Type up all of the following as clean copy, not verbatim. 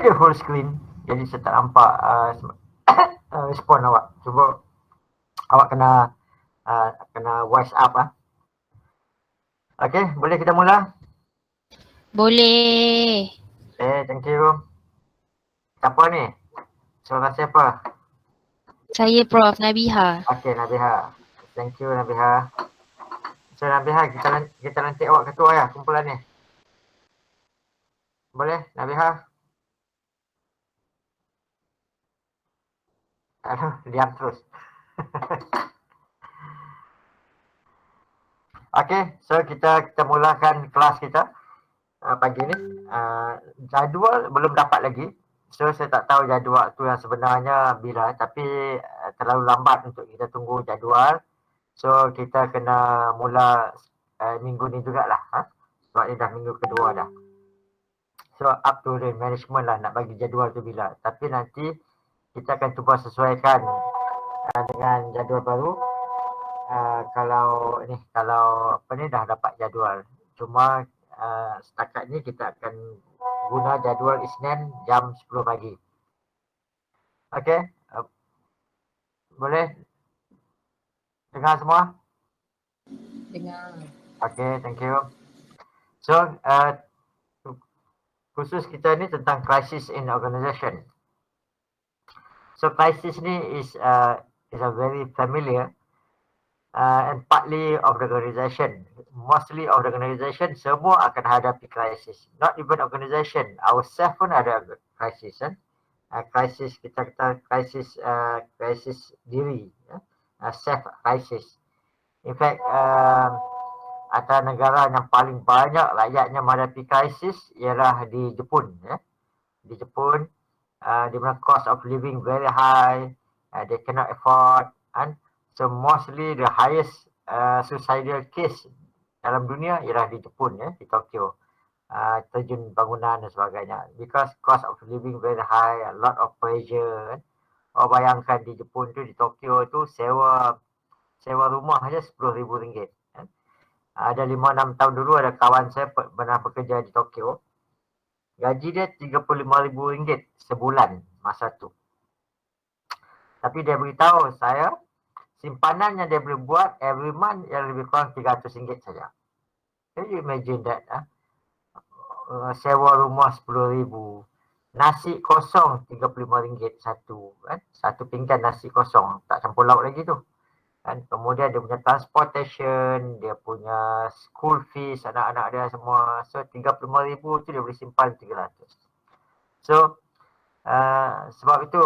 ada full screen. Jadi saya tak nampak respon awak. Cuba awak kena voice up ah. Okey, boleh kita mula? Boleh. Thank you. Siapa ni? Suara siapa? Saya Prof. Nabiha. Okey, Nabiha. Thank you, Nabiha. So, Nabiha, kita nanti awak ketua ya kumpulan ni. Boleh, Nabiha? Aduh, diam terus. Okey, so kita mulakan kelas kita pagi ni. Jadual belum dapat lagi. So, saya tak tahu jadual tu yang sebenarnya bila, tapi terlalu lambat untuk kita tunggu jadual. So, kita kena mula minggu ni jugalah. Sebab ni dah minggu kedua dah. So, up to the management lah nak bagi jadual tu bila. Tapi nanti kita akan cuba sesuaikan dengan jadual baru. Kalau apa ni dah dapat jadual. Cuma setakat ni kita akan guna jadual Isnin jam 10 pagi. Okey. Boleh dengar semua? Dengar. Okey, thank you. So, khusus kita ni tentang crisis in organisation. So, crisis ni is a very familiar and partly of the organisation. Mostly of the organisation, semua akan hadapi crisis. Not even organisation, ourselves pun ada crisis. Crisis kita kata crisis diri, self crisis. In fact, antara negara yang paling banyak rakyatnya menghadapi krisis ialah di Jepun. Di Jepun, di mana cost of living very high, they cannot afford, and so mostly the highest suicidal case dalam dunia ialah di Jepun, di Tokyo. Terjun bangunan dan sebagainya. Because cost of living very high, a lot of pressure. Bayangkan di Jepun tu, di Tokyo tu sewa rumah saja RM10,000. Ada 5-6 tahun dulu ada kawan saya pernah bekerja di Tokyo. Gaji dia RM35,000 sebulan masa tu. Tapi dia beritahu saya, simpanan yang dia boleh buat every month yang lebih kurang RM300 saja. Can you imagine that? Sewa rumah RM10,000. Nasi kosong RM35 satu. Satu pinggan nasi kosong. Tak campur lauk lagi tu. Kemudian dia punya transportation, dia punya school fees, anak-anak dia semua. So, RM35,000 tu dia boleh simpan RM300. So, sebab itu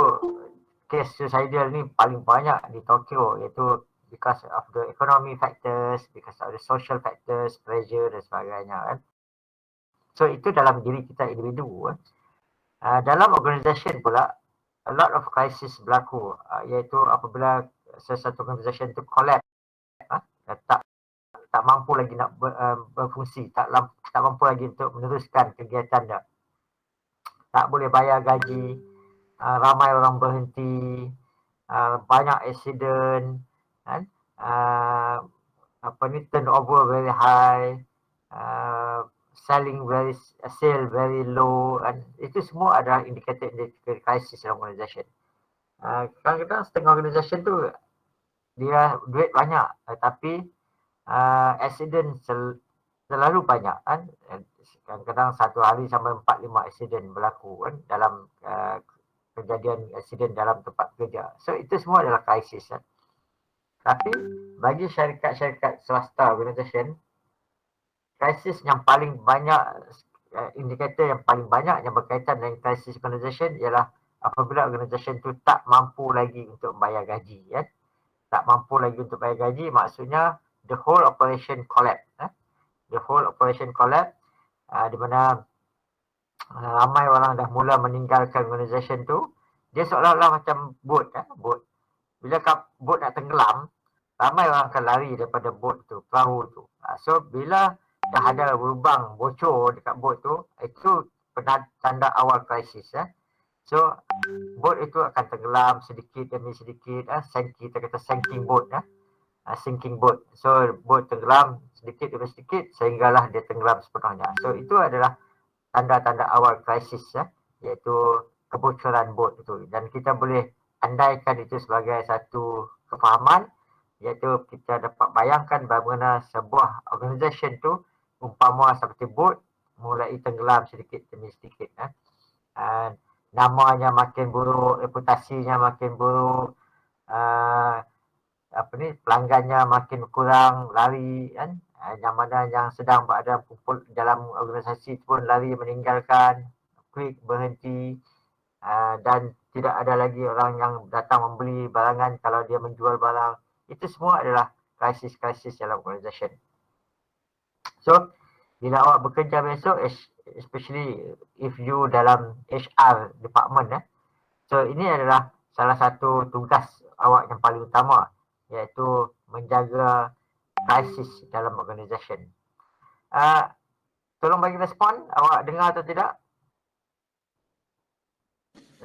kes suicidal ni paling banyak di Tokyo, iaitu because of the economy factors, because of the social factors, pressure dan sebagainya. So, itu dalam diri kita individu. Dalam organisation pula, a lot of crisis berlaku, iaitu apabila sesuatu organisation itu collapse, tak mampu lagi nak berfungsi, tak mampu lagi untuk meneruskan kegiatan dia. Tak boleh bayar gaji, ramai orang berhenti, banyak accident, turnover very high, sale very low, and itu semua adalah indikator krisis dalam organisation. Kadang-kadang setengah organisation tu dia duit banyak, tapi accident selalu banyak kan. Kadang-kadang satu hari sampai 4-5 accident berlaku kan dalam kejadian accident dalam tempat kerja. So itu semua adalah krisis kan. Tapi bagi syarikat-syarikat swasta organisation, krisis yang paling banyak, indikator yang paling banyak yang berkaitan dengan krisis organisation ialah apabila organisation tu tak mampu lagi untuk bayar gaji. Tak mampu lagi untuk bayar gaji, maksudnya the whole operation collapse. The whole operation collapse, di mana ramai orang dah mula meninggalkan organisation tu. Dia seolah-olah macam boat. Bila boat nak tenggelam, ramai orang akan lari daripada boat tu, perahu tu. So, bila dah ada lubang bocor dekat boat tu, itu tanda awal krisis. So, boat itu akan tenggelam sedikit demi sedikit. Kita kata sinking boat. Sinking boat. So, boat tenggelam sedikit demi sedikit sehinggalah dia tenggelam sepenuhnya. So, itu adalah tanda-tanda awal krisis iaitu kebocoran bot itu, dan kita boleh andaikan itu sebagai satu kefahaman, iaitu kita dapat bayangkan bagaimana sebuah organisasi tu umpama seperti bot mulai tenggelam sedikit demi sedikit. Namanya makin buruk, reputasinya makin buruk, pelanggannya makin kurang, lari kan. Yang mana yang sedang berada kumpul dalam organisasi pun lari meninggalkan, quick berhenti, dan tidak ada lagi orang yang datang membeli barangan kalau dia menjual barang. Itu semua adalah krisis-krisis dalam organisasi. So, bila awak bekerja besok, especially if you dalam HR department, so ini adalah salah satu tugas awak yang paling utama, iaitu menjaga krisis dalam organisasi. Tolong bagi respon, awak dengar atau tidak?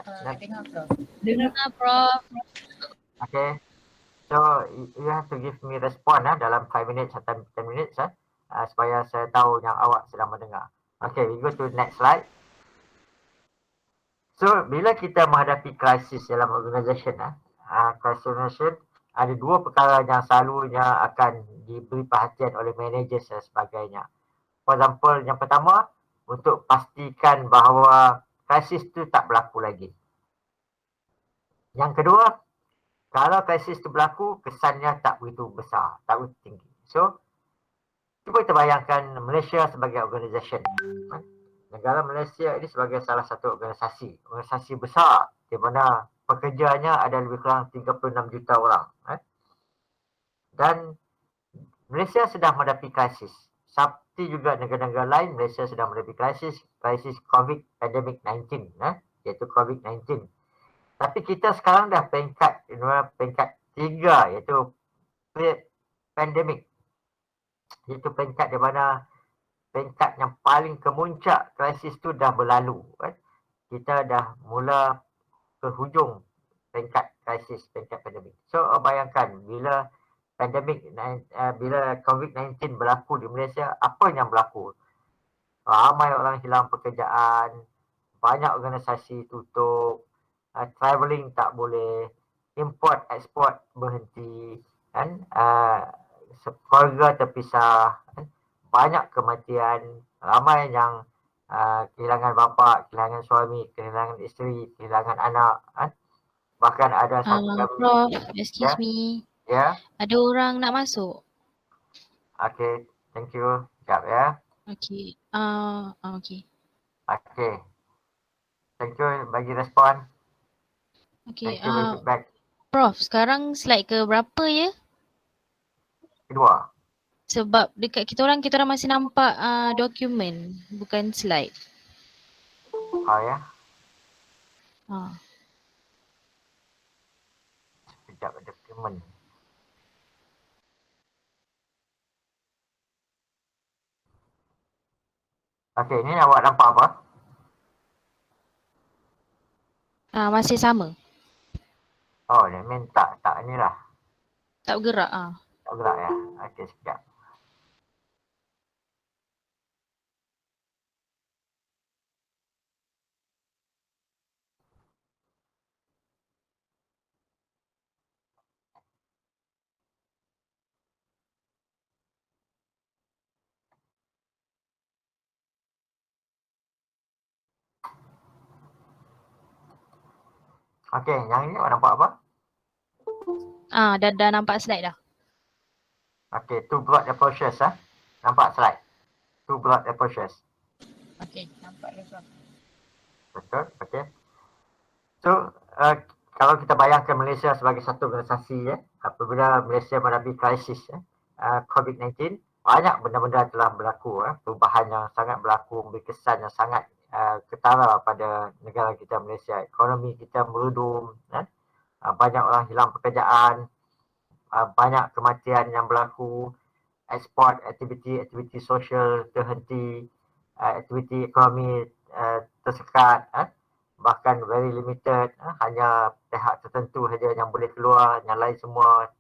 Dengar Prof. Dengar Prof. Okay. So you have to give me respond dalam 5 minutes atau 10 minutes supaya saya tahu yang awak sedang mendengar. Okay, we go to next slide. So bila kita menghadapi krisis dalam organisasi, krisis organisasi, ada dua perkara yang selalunya akan diberi perhatian oleh manager dan sebagainya. For example, yang pertama, untuk pastikan bahawa krisis itu tak berlaku lagi. Yang kedua, kalau krisis itu berlaku, kesannya tak begitu besar, tak begitu tinggi. So, cuba kita bayangkan Malaysia sebagai organisasi. Negara Malaysia ini sebagai salah satu organisasi besar di mana pekerjanya ada lebih kurang 36 juta orang. Dan Malaysia sedang menghadapi krisis. Seperti juga negara-negara lain, Malaysia sedang menghadapi krisis COVID pandemic 19, iaitu COVID-19. Tapi kita sekarang dah peringkat 3, iaitu pandemik. Iaitu peringkat di mana peringkat yang paling kemuncak krisis tu dah berlalu. Kita dah mula ke hujung peringkat krisis, peringkat pandemik. So bayangkan bila bila COVID-19 berlaku di Malaysia, apa yang berlaku? Ramai orang hilang pekerjaan, banyak organisasi tutup, travelling tak boleh, import ekspor berhenti, kan? Keluarga terpisah, kan? Banyak kematian, ramai yang kehilangan bapa, kehilangan suami, kehilangan isteri, kehilangan anak, kan? Bahkan ada satu Prof, excuse me. Ya. Ada orang nak masuk. Okay, thank you. Sekejap ya. Okay. Okay. Okay. Thank you bagi respon. Okay. Thank you bagi feedback. Prof, sekarang slide ke berapa ya? Kedua. Sebab dekat kita orang masih nampak dokumen, bukan slide. Oh ya. Sekejap dokumen. Okay, ni awak nampak apa? Masih sama. Oh, ni main tak inilah. Tak bergerak. Tak gerak ya. Okay, sekejap. Okay, yang ini awak nampak apa? Dah nampak slide dah. Okay, to plot the process Nampak slide? To plot the process. Okey, nampak dah Prof. Betul, okay. So, kalau kita bayangkan Malaysia sebagai satu organisasi apabila Malaysia menghadapi krisis COVID-19, banyak benda-benda telah berlaku, perubahan yang sangat berlaku, memberi kesan yang sangat ketara pada negara kita Malaysia. Ekonomi kita merudum, banyak orang hilang pekerjaan, banyak kematian yang berlaku, ekspor, aktiviti sosial terhenti, aktiviti ekonomi tersekat, bahkan very limited, hanya pihak tertentu saja yang boleh keluar, yang lain semua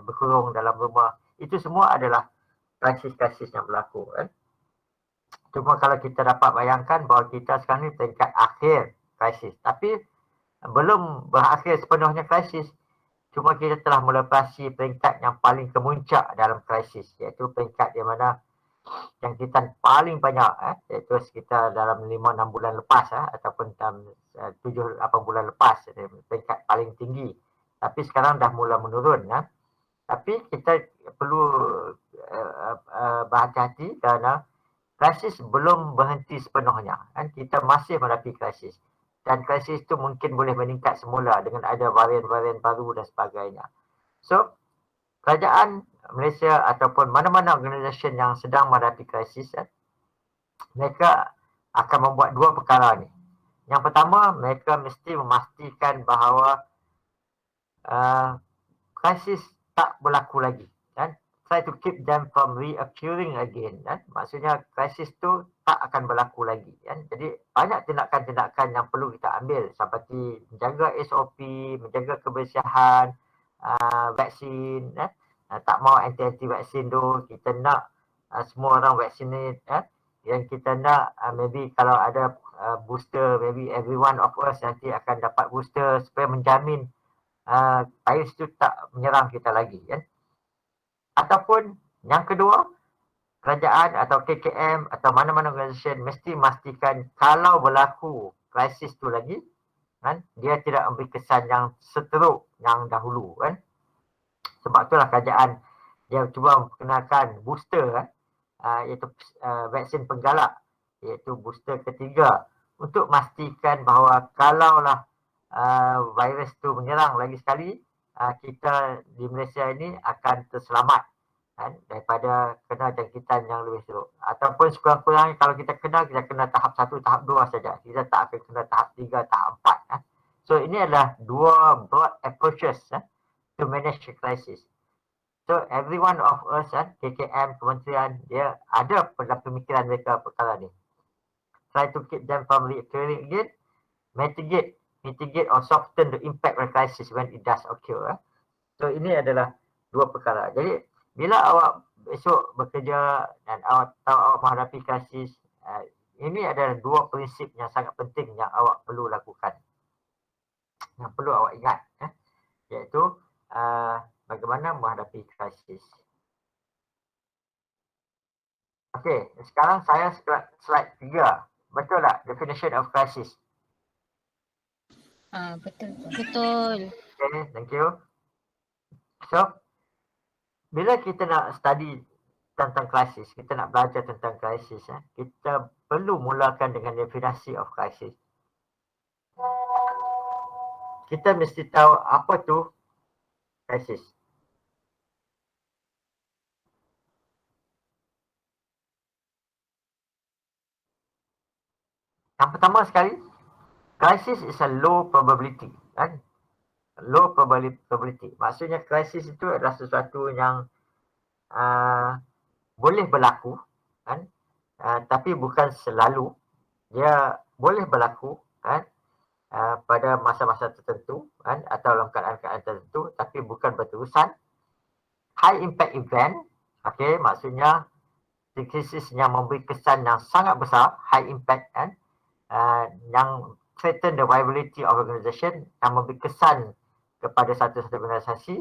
berkurung dalam rumah. Itu semua adalah krisis-krisis yang berlaku. Cuma kalau kita dapat bayangkan bahawa kita sekarang ni peringkat akhir krisis. Tapi belum berakhir sepenuhnya krisis. Cuma kita telah melepasi peringkat yang paling kemuncak dalam krisis, iaitu peringkat di mana jangkitan paling banyak, iaitu sekitar dalam 5-6 bulan lepas, ataupun dalam 7-8 bulan lepas, peringkat paling tinggi. Tapi sekarang dah mula menurun. Tapi kita perlu berhati-hati kerana krisis belum berhenti sepenuhnya. Kita masih menghadapi krisis. Dan krisis itu mungkin boleh meningkat semula dengan ada varian-varian baru dan sebagainya. So, kerajaan Malaysia ataupun mana-mana organisasi yang sedang menghadapi krisis, mereka akan membuat dua perkara ni. Yang pertama, mereka mesti memastikan bahawa krisis tak berlaku lagi. Try to keep them from reoccurring again. Maksudnya krisis tu tak akan berlaku lagi. Jadi banyak tindakan-tindakan yang perlu kita ambil seperti menjaga SOP, menjaga kebersihan, vaksin. Tak mau anti-anti vaksin tu, kita nak semua orang vaksinate. Yang kita nak maybe kalau ada booster, maybe every one of us nanti akan dapat booster supaya menjamin virus tu tak menyerang kita lagi. Ataupun yang kedua, kerajaan atau KKM atau mana-mana organisasi mesti memastikan kalau berlaku krisis tu lagi, dia tidak memberi kesan yang seteruk yang dahulu. Sebab itulah kerajaan dia cuba memperkenalkan booster, iaitu vaksin penggalak, iaitu booster ketiga, untuk memastikan bahawa kalaulah virus tu menyerang lagi sekali, kita di Malaysia ini akan terselamat daripada kena jangkitan yang lebih teruk. Ataupun sekurang-kurangnya kalau kita kena tahap 1, tahap 2 saja. Kita tak akan kena tahap 3, tahap 4. So ini adalah dua broad approaches to manage the crisis. So every one of us, KKM, kementerian, dia ada dalam pemikiran mereka perkara ni. Try to keep them from reoccurring again, mitigate or soften the impact of the crisis when it does occur. So ini adalah dua perkara. Jadi bila awak besok bekerja dan awak tahu awak menghadapi krisis, ini adalah dua prinsip yang sangat penting yang awak perlu lakukan. Yang perlu awak ingat, iaitu bagaimana menghadapi krisis. Okey, sekarang saya slide 3. Betul tak definition of crisis? Betul. Betul. Okay, thank you. So, bila kita nak study tentang krisis, kita nak belajar tentang krisis, kita perlu mulakan dengan definisi of crisis. Kita mesti tahu apa tu krisis. Yang pertama sekali, crisis is a low probability. Low probability. Maksudnya krisis itu adalah sesuatu yang boleh berlaku, tapi bukan selalu. Dia boleh berlaku pada masa-masa tertentu atau dalam keadaan-keadaan tertentu, tapi bukan berterusan. High impact event, maksudnya krisis yang memberi kesan yang sangat besar, high impact, yang threaten the viability of organization, yang memberi kesan kepada satu organisasi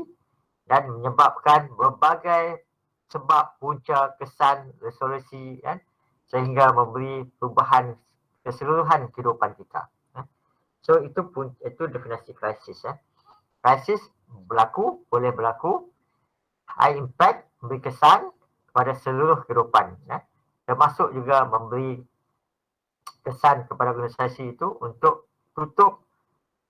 dan menyebabkan berbagai sebab, punca, kesan, resolusi, sehingga memberi perubahan keseluruhan kehidupan kita. So itu definisi krisis. Krisis berlaku, boleh berlaku, high impact, memberi kesan kepada seluruh kehidupan, termasuk juga memberi kesan kepada organisasi itu untuk tutup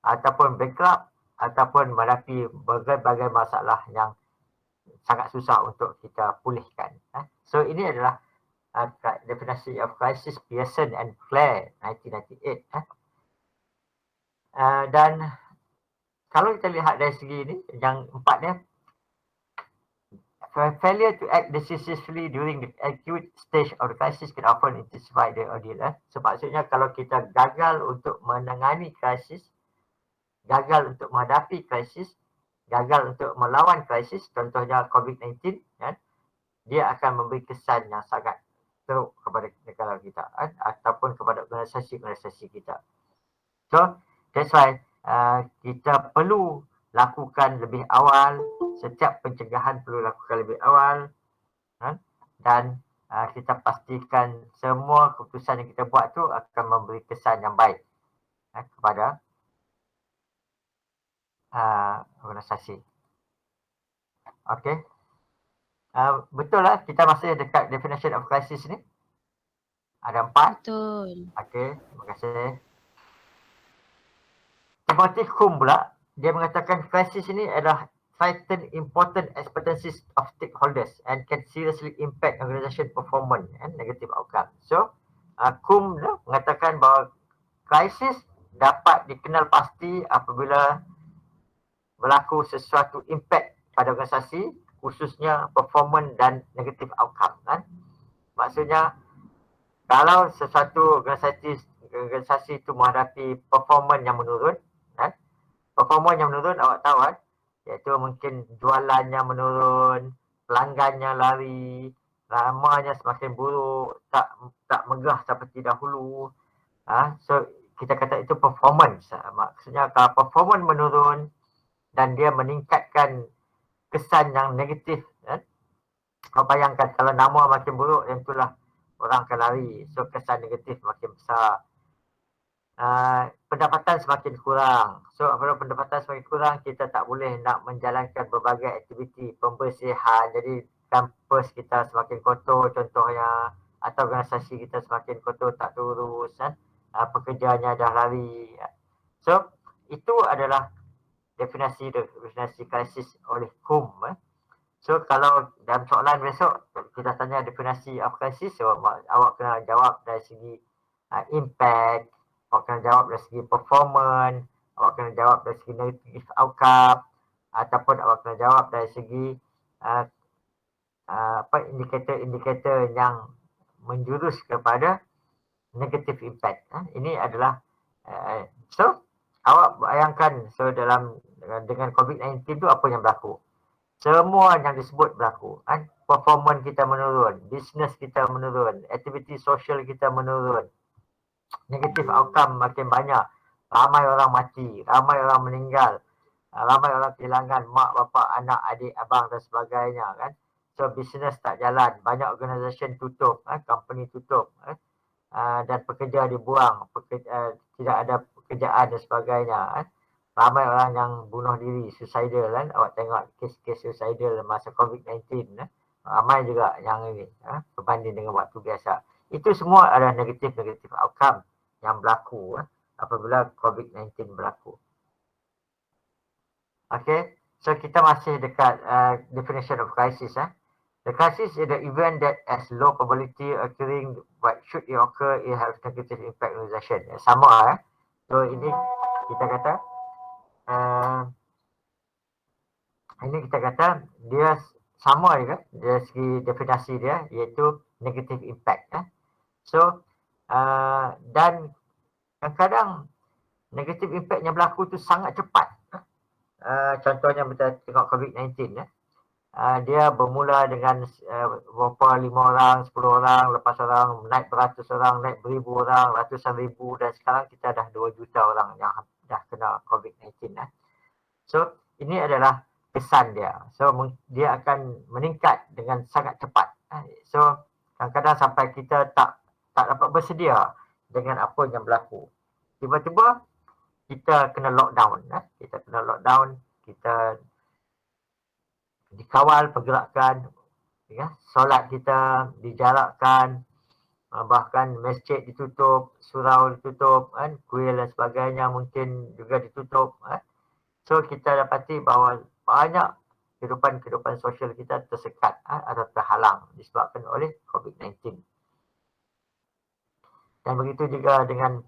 ataupun bankrupt ataupun menghadapi berbagai masalah yang sangat susah untuk kita pulihkan. So ini adalah definisi of crisis Pearson and Clare 1998. Dan kalau kita lihat dari segi ini, yang empatnya, failure to act decisively during the acute stage of the crisis can often intensify the ordeal. So maksudnya kalau kita gagal untuk menangani krisis, gagal untuk menghadapi krisis, gagal untuk melawan krisis, contohnya COVID-19, dia akan memberi kesan yang sangat teruk kepada negara kita ataupun kepada organisasi-organisasi kita. So that's why kita perlu lakukan lebih awal, setiap pencegahan perlu lakukan lebih awal, dan kita pastikan semua keputusan yang kita buat tu akan memberi kesan yang baik kepada organisasi. Okey. Betul lah, kita masih dekat definition of crisis ni. Ada 4. Betul. Okey, terima kasih. Timothy Kuhn pula, dia mengatakan krisis ini adalah threaten important expectancies of stakeholders and can seriously impact organisation performance and negative outcome. So, Kuhn mengatakan bahawa krisis dapat dikenal pasti apabila berlaku sesuatu impact pada organisasi, khususnya performance dan negative outcome. Maksudnya, kalau sesuatu organisasi itu menghadapi performance yang menurun, performance yang menurun awak tahu iaitu mungkin jualannya menurun, pelanggannya lari, ramanya semakin buruk, tak megah seperti dahulu. So kita kata itu performance. Maksudnya kalau performance menurun dan dia meningkatkan kesan yang negatif, kau bayangkan kalau nama makin buruk, tentulah orang akan lari. So kesan negatif makin besar. Pendapatan semakin kurang. So kalau pendapatan semakin kurang, kita tak boleh nak menjalankan berbagai aktiviti pembersihan. Jadi kampus kita semakin kotor contohnya, atau organisasi kita semakin kotor, tak terurus, pekerjanya dah lari. So itu adalah definisi krisis oleh Kuhn. So kalau dalam soalan besok kita tanya definisi of crisis, so awak kena jawab dari segi impact, awak kena jawab dari segi performance, awak kena jawab dari segi negative outcome, ataupun awak kena jawab dari segi indikator-indikator yang menjurus kepada negative impact. Ini adalah so awak bayangkan, so dengan COVID-19 tu apa yang berlaku? Semua yang disebut berlaku. Performance kita menurun, business kita menurun, aktiviti sosial kita menurun, negative outcome makin banyak, ramai orang mati, ramai orang meninggal, ramai orang kehilangan mak, bapak, anak, adik, abang dan sebagainya kan. So business tak jalan, banyak organisasi tutup, company tutup, dan pekerja dibuang, tidak ada pekerjaan dan sebagainya. Ramai orang yang bunuh diri, suicidal kan. Awak tengok kes-kes suicidal masa COVID-19. Ramai juga yang ini, berbanding dengan waktu biasa. Itu semua adalah negatif outcome yang berlaku apabila COVID-19 berlaku. Okay, so kita masih dekat definition of crisis. The crisis is the event that has low probability occurring, but should it occur, it has negative impact on organization. Sama So ini kita kata dia sama juga dari segi definisi dia, iaitu negative impact. So dan kadang-kadang negative impact yang berlaku tu sangat cepat. Contohnya kita tengok COVID-19 dia bermula dengan berapa 5 orang, 10 orang, lepas orang naik beratus orang, naik beribu orang, ratusan ribu, dan sekarang kita dah 2 juta orang yang dah kena COVID-19. So ini adalah kesan dia. So dia akan meningkat dengan sangat cepat. So kadang-kadang sampai kita tak dapat bersedia dengan apa yang berlaku. Tiba-tiba kita kena lockdown. Kita dikawal pergerakan, solat kita dijarakkan, bahkan masjid ditutup, surau ditutup, kuil dan sebagainya mungkin juga ditutup. So kita dapati bahawa banyak kehidupan sosial kita tersekat atau terhalang disebabkan oleh COVID-19. Dan begitu juga dengan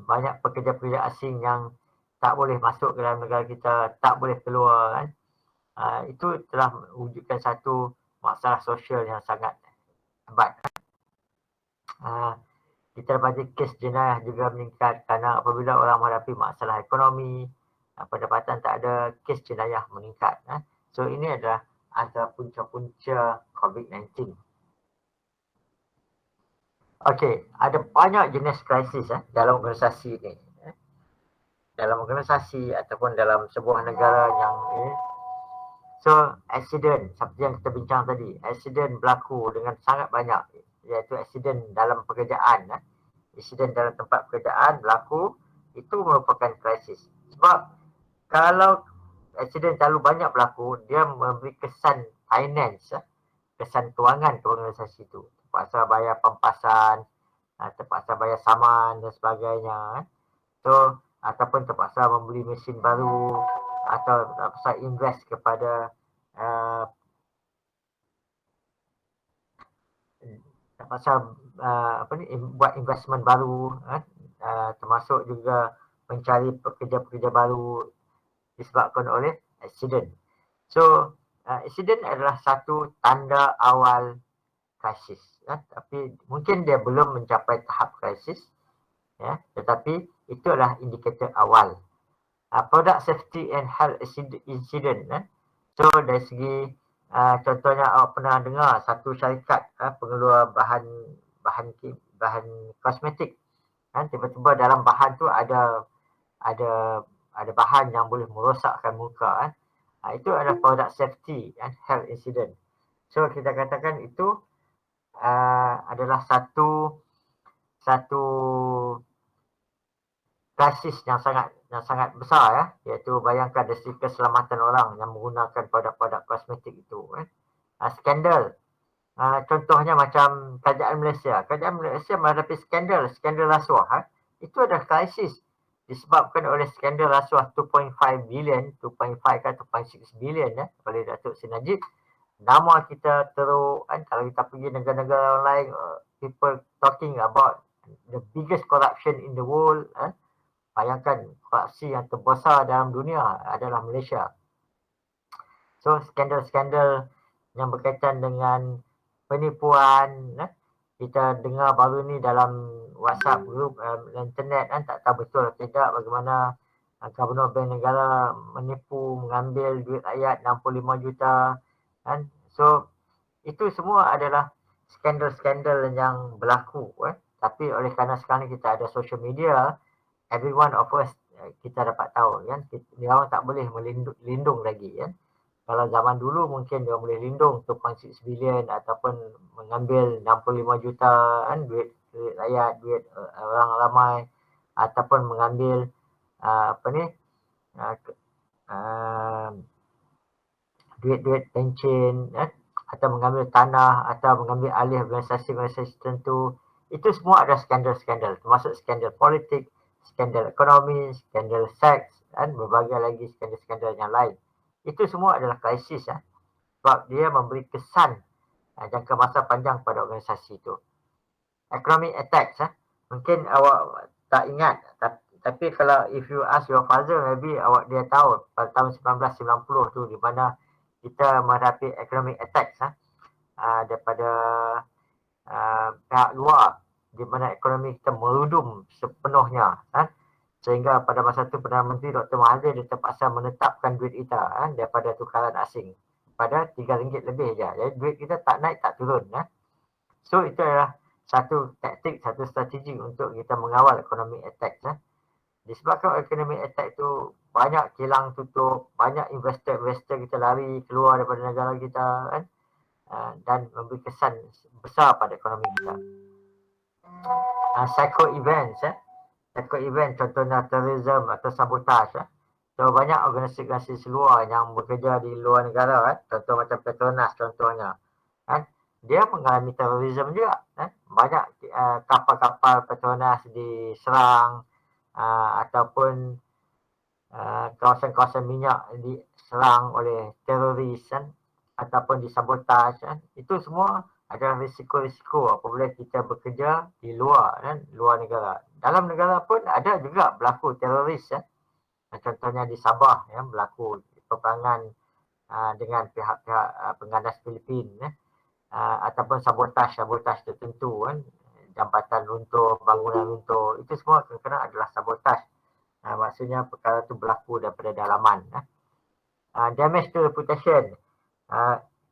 banyak pekerja-pekerja asing yang tak boleh masuk ke dalam negara kita, tak boleh keluar. Itu telah mewujudkan satu masalah sosial yang sangat hebat. Kita dapati kes jenayah juga meningkat kerana apabila orang menghadapi masalah ekonomi, pendapatan tak ada, kes jenayah meningkat. So ini adalah antara punca-punca COVID-19. Okey, ada banyak jenis krisis dalam organisasi ini. dalam organisasi ataupun dalam sebuah negara yang so accident seperti yang kita bincang tadi, accident berlaku dengan sangat banyak, iaitu accident dalam pekerjaan. Accident dalam tempat pekerjaan berlaku, itu merupakan krisis. Sebab kalau accident terlalu banyak berlaku, dia memberi kesan finance, kesan kewangan ke organisasi itu. Terpaksa bayar pempasan, terpaksa bayar saman dan sebagainya. So, ataupun terpaksa membeli mesin baru atau terpaksa invest kepada terpaksa buat investment baru, termasuk juga mencari pekerja-pekerja baru disebabkan oleh accident. So, accident adalah satu tanda awal krisis. Tapi mungkin dia belum mencapai tahap krisis, tetapi itu adalah indikator awal. Product safety and health incident. So, dari segi contohnya awak pernah dengar satu syarikat pengeluar bahan kosmetik. Tiba-tiba dalam bahan tu ada bahan yang boleh merosakkan muka. Itu adalah product safety and health incident. So kita katakan itu adalah satu krisis yang sangat besar, iaitu bayangkan dari segi keselamatan orang yang menggunakan produk-produk kosmetik itu. Skandal. Contohnya macam kerajaan Malaysia. Kerajaan Malaysia menghadapi skandal rasuah. Itu adalah krisis disebabkan oleh skandal rasuah 2.5 billion, 2.5 ke 2.6 billion oleh Datuk Seri Najib. Nama kita teruk kalau kita pergi negara-negara lain, people talking about the biggest corruption in the world. Bayangkan korupsi yang terbesar dalam dunia adalah Malaysia. So skandal-skandal yang berkaitan dengan penipuan, kita dengar baru ni dalam WhatsApp group internet, tak tahu betul atau tidak bagaimana Gubernur Bank Negara menipu, mengambil duit rakyat 65 juta. So itu semua adalah skandal-skandal yang berlaku. Tapi oleh kerana sekarang kita ada social media, every one of us kita dapat tahu, dia orang tak boleh melindung lagi. Kalau zaman dulu mungkin dia boleh lindung 2.6 billion ataupun mengambil 65 juta duit rakyat, duit orang ramai, ataupun mengambil duit-duit pencen, atau mengambil tanah atau mengambil alih organisasi-organisasi tertentu. Itu semua ada skandal-skandal, termasuk skandal politik, skandal ekonomi, skandal seks, dan berbagai lagi skandal-skandal yang lain. Itu semua adalah krisis, sebab dia memberi kesan jangka masa panjang pada organisasi itu. Economic attacks, mungkin awak tak ingat, tapi kalau if you ask your father, maybe awak dia tahu pada tahun 1990 tu di mana kita menghadapi economic attacks daripada pihak luar, di mana ekonomi kita merudum sepenuhnya, sehingga pada masa itu Perdana Menteri Dr. Mahathir dia terpaksa menetapkan duit kita daripada tukaran asing pada RM3 lebih je. Jadi duit kita tak naik tak turun. So itu adalah satu taktik, satu strategi untuk kita mengawal ekonomi attack. Disebabkan ekonomi attack itu banyak kilang tutup, banyak investor kita lari keluar daripada negara kita, dan memberi kesan besar pada ekonomi kita. Psycho events, event contohnya terorisme atau sabotage. So banyak organisasi luar yang bekerja di luar negara, contoh macam Petronas contohnya, dia mengalami terorisme juga. Banyak kapal-kapal Petronas diserang, ataupun kawasan-kawasan minyak diserang oleh teroris, ataupun disabotaj. Itu semua adalah risiko-risiko apabila kita bekerja di luar negara. Dalam negara pun ada juga berlaku teroris. Contohnya di Sabah berlaku peperangan dengan pihak-pihak pengganas Filipin, ataupun sabotaj tertentu, jambatan runtuh, bangunan runtuh. Itu semua kadang-kadang adalah sabotaj. Maksudnya perkara itu berlaku daripada dalaman. Damage to reputation,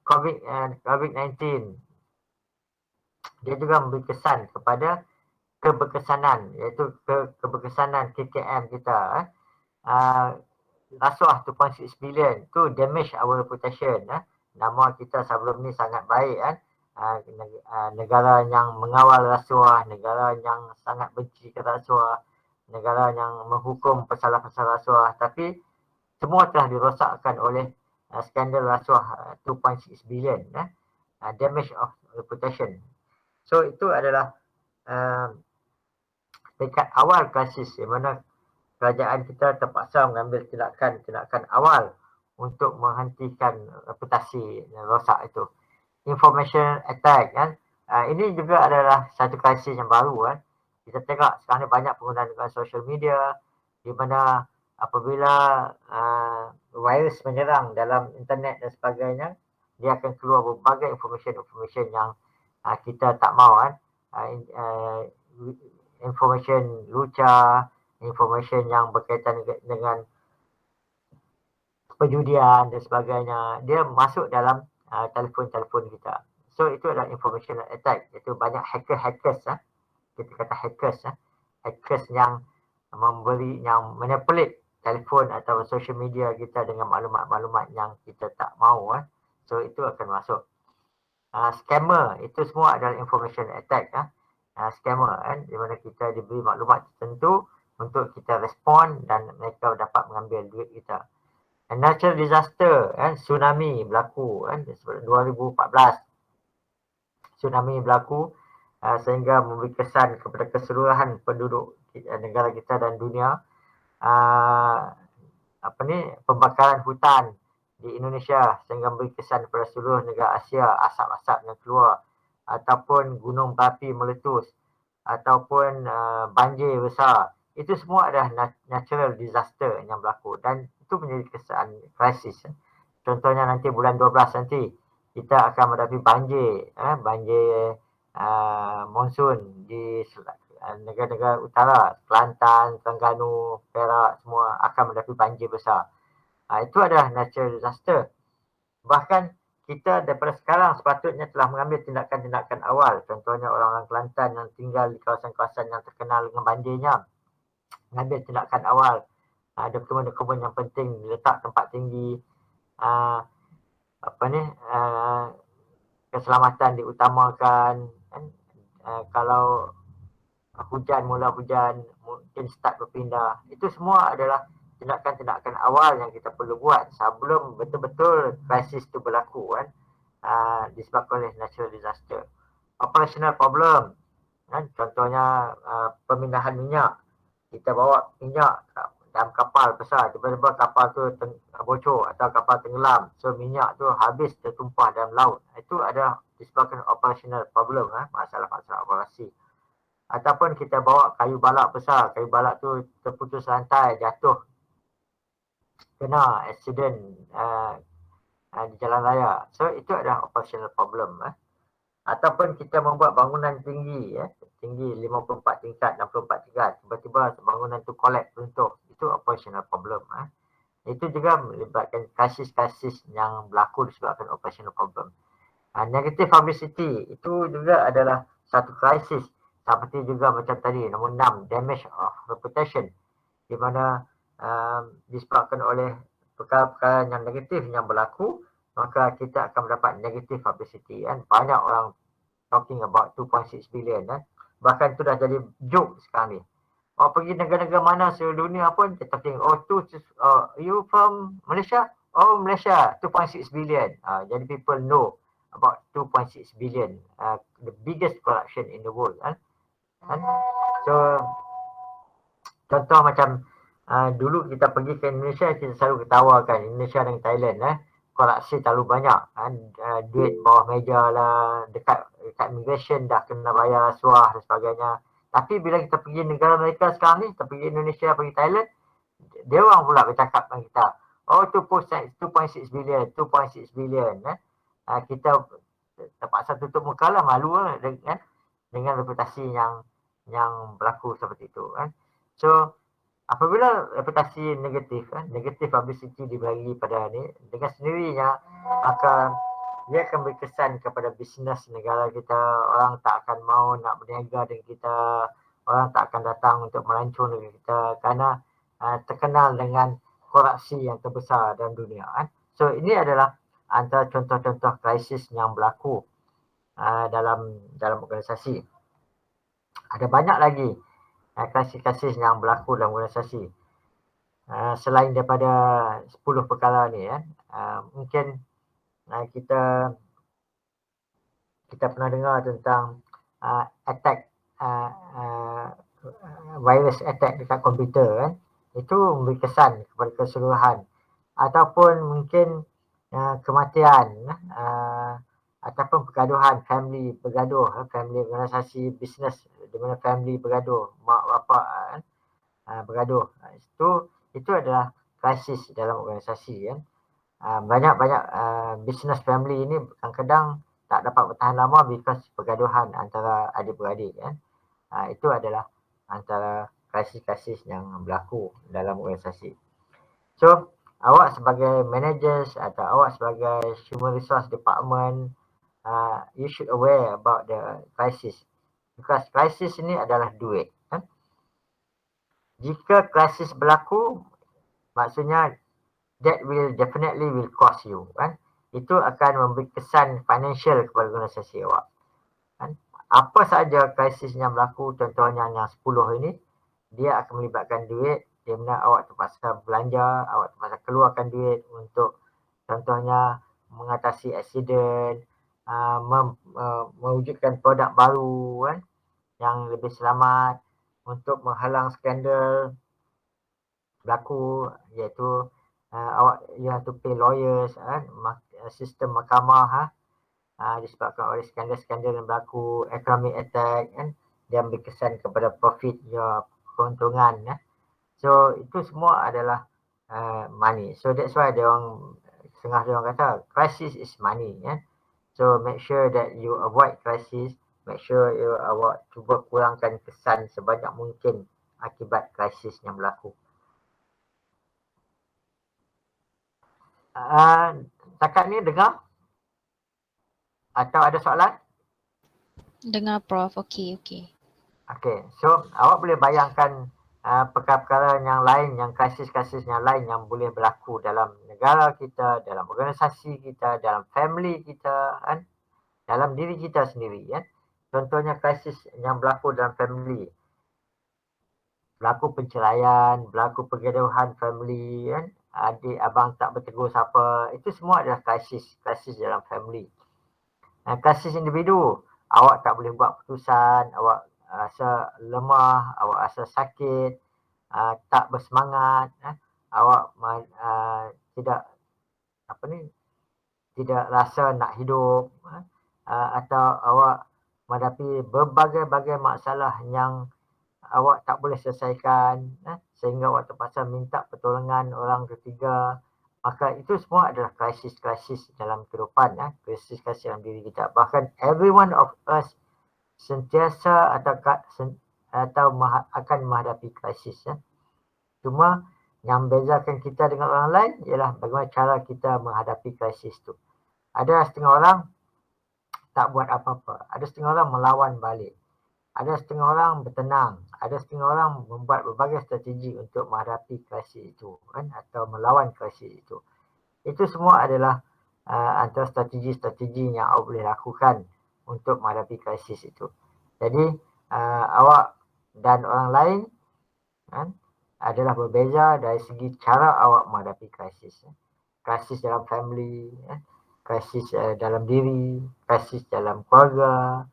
COVID-19, dia juga memberi kesan kepada keberkesanan, iaitu keberkesanan KKM kita. rasuah 2.6 billion tu damage our reputation. Nama kita sebelum ni sangat baik kan. Negara yang mengawal rasuah, negara yang sangat benci kepada rasuah, negara yang menghukum pesalah-pesalah rasuah, tapi semua telah dirosakkan oleh skandal rasuah 2.6 billion. Damage of reputation. So itu adalah dekat awal krisis di mana kerajaan kita terpaksa mengambil tindakan awal untuk menghentikan reputasi rosak itu. Information attack kan. Ini juga adalah satu krisis yang baru kan. Kita tengok sekarang ni banyak penggunaan social media di mana apabila virus menyerang dalam internet dan sebagainya, dia akan keluar berbagai information yang kita tak mahu kan. Information lucah, information yang berkaitan dengan perjudian dan sebagainya, dia masuk dalam telefon-telefon kita. So itu adalah information attack. Itu banyak hackers kita kata hackers yang yang manipulate telefon atau social media kita dengan maklumat-maklumat yang kita tak mahu. So itu akan masuk. Scammer, itu semua adalah information attack. Scammer kan, di mana kita diberi maklumat tertentu untuk kita respon dan mereka dapat mengambil duit kita. Natural disaster kan, tsunami berlaku kan 2014. Tsunami berlaku sehingga memberi kesan kepada keseluruhan penduduk negara kita dan dunia. Pembakaran hutan di Indonesia sehingga memberi kesan kepada seluruh negara Asia, asap-asap yang keluar, ataupun gunung berapi meletus, ataupun banjir besar. Itu semua adalah natural disaster yang berlaku dan itu menjadi kesan krisis. Contohnya nanti bulan 12 nanti kita akan menghadapi banjir monsun di negara-negara utara, Kelantan, Terengganu, Perak, semua akan menghadapi banjir besar. Itu adalah natural disaster. Bahkan kita daripada sekarang sepatutnya telah mengambil tindakan-tindakan awal. Contohnya orang-orang Kelantan yang tinggal di kawasan-kawasan yang terkenal dengan banjirnya, mengambil tindakan awal. Ada kebun-kebun yang penting diletak tempat tinggi. Keselamatan diutamakan. Kalau mula hujan, mungkin start berpindah. Itu semua adalah tindakan-tindakan awal yang kita perlu buat sebelum betul-betul krisis itu berlaku kan. Disebabkan oleh natural disaster. Operational problem. Contohnya pemindahan minyak. Kita bawa minyak dalam kapal besar, tiba-tiba kapal tu bocor atau kapal tenggelam. So minyak tu habis tertumpah dalam laut. Itu adalah disebabkan operational problem, masalah-masalah operasi. Ataupun kita bawa kayu balak besar, kayu balak tu terputus rantai, jatuh, kena accident di jalan raya. So itu adalah operational problem. Ataupun kita membuat bangunan tinggi, tinggi 54 tingkat, 64 tingkat, tiba-tiba bangunan tu collapse, runtuh. Itu operational problem. Itu juga melibatkan krisis-krisis yang berlaku disebabkan operational problem. Negative publicity, itu juga adalah satu krisis. Seperti juga macam tadi, nombor 6, damage of reputation. Di mana disebabkan oleh perkara-perkara yang negatif yang berlaku, maka kita akan mendapat negative publicity. Banyak orang talking about 2.6 billion. Bahkan tu dah jadi joke sekarang ni. Pergi negara-negara mana seluruh dunia pun kita talking, you from Malaysia? Oh, Malaysia, 2.6 billion. Jadi people know about 2.6 billion. The biggest corruption in the world. So, contoh macam dulu kita pergi ke Indonesia, kita selalu ketawakan Indonesia dan Thailand. Korupsi terlalu banyak. Duit bawah meja lah, dekat immigration dah kena bayar rasuah dan sebagainya. Tapi bila kita pergi negara mereka sekarang ni, kita pergi Indonesia, pergi Thailand, dia orang pula bercakap dengan kita, 2.6 billion, 2.6 billion. Kita terpaksa tutup muka lah, malu lah dengan reputasi yang berlaku seperti itu. So, apabila reputasi negatif, negatif publicity dibagi pada ni, dengan sendirinya dia akan berkesan kepada bisnes negara kita. Orang tak akan mau nak berniaga dengan kita, orang tak akan datang untuk merancung negara kita kerana terkenal dengan korupsi yang terbesar dalam dunia kan. So ini adalah antara contoh-contoh krisis yang berlaku dalam organisasi. Ada banyak lagi krisis-krisis yang berlaku dalam organisasi. Selain daripada 10 perkara ni kan, mungkin kita pernah dengar tentang attack virus attack dekat komputer kan. Itu memberi kesan kepada keseluruhan ataupun mungkin kematian ataupun pergaduhan family bergaduh, family organisasi bisnes di mana family bergaduh, mak bapak kan bergaduh. Itu adalah krisis dalam organisasi kan. Banyak-banyak business family ini kadang-kadang tak dapat bertahan lama because pergaduhan antara adik-beradik kan. Itu adalah antara krisis-krisis yang berlaku dalam organisasi. So, awak sebagai managers atau awak sebagai human resource department, you should aware about the crisis. Because krisis ini adalah duit kan. Jika krisis berlaku, maksudnya that will definitely will cost you kan. Itu akan memberi kesan financial kepada organisasi awak kan. Apa saja krisis yang berlaku, contohnya yang 10 ini, dia akan melibatkan duit di mana awak terpaksa belanja, awak terpaksa keluarkan duit untuk contohnya mengatasi aksiden, mewujudkan produk baru kan yang lebih selamat, untuk menghalang skandal berlaku, iaitu awak you have to pay lawyers kan, sistem mahkamah disebabkan oleh skandal-skandal yang berlaku, economic attack kan, dia ambil kesan kepada profit, keuntungan ya. So itu semua adalah money. So that's why dia orang kata crisis is money ya. So make sure that you avoid crisis, make sure awak cuba kurangkan kesan sebanyak mungkin akibat krisis yang berlaku. Setakat ni dengar? Atau ada soalan? Dengar Prof. Okey. Okay, so awak boleh bayangkan perkara-perkara yang lain, yang krisis-krisis yang lain yang boleh berlaku dalam negara kita, dalam organisasi kita, dalam family kita, kan? Dalam diri kita sendiri. Kan? Contohnya krisis yang berlaku dalam family. Berlaku perceraian, berlaku pergaduhan family, kan? Adik, abang tak bertegur siapa. Itu semua adalah krisis dalam family. Krisis individu, awak tak boleh buat keputusan, awak rasa lemah, awak rasa sakit, tak bersemangat, awak tidak rasa nak hidup, atau awak menghadapi berbagai-bagai masalah yang awak tak boleh selesaikan, sehingga awak terpaksa minta pertolongan orang ketiga. Maka itu semua adalah krisis-krisis dalam kehidupan, krisis-krisis dalam diri kita. Bahkan every one of us sentiasa atau akan menghadapi krisis. Cuma yang membezakan kita dengan orang lain ialah bagaimana cara kita menghadapi krisis itu. Ada setengah orang tak buat apa-apa. Ada setengah orang melawan balik. Ada setengah orang bertenang. Ada setengah orang membuat berbagai strategi untuk menghadapi krisis itu kan, atau melawan krisis itu. Itu semua adalah antara strategi-strategi yang awak boleh lakukan untuk menghadapi krisis itu. Jadi awak dan orang lain kan, adalah berbeza dari segi cara awak menghadapi krisis. Krisis dalam family, krisis dalam diri, krisis dalam keluarga,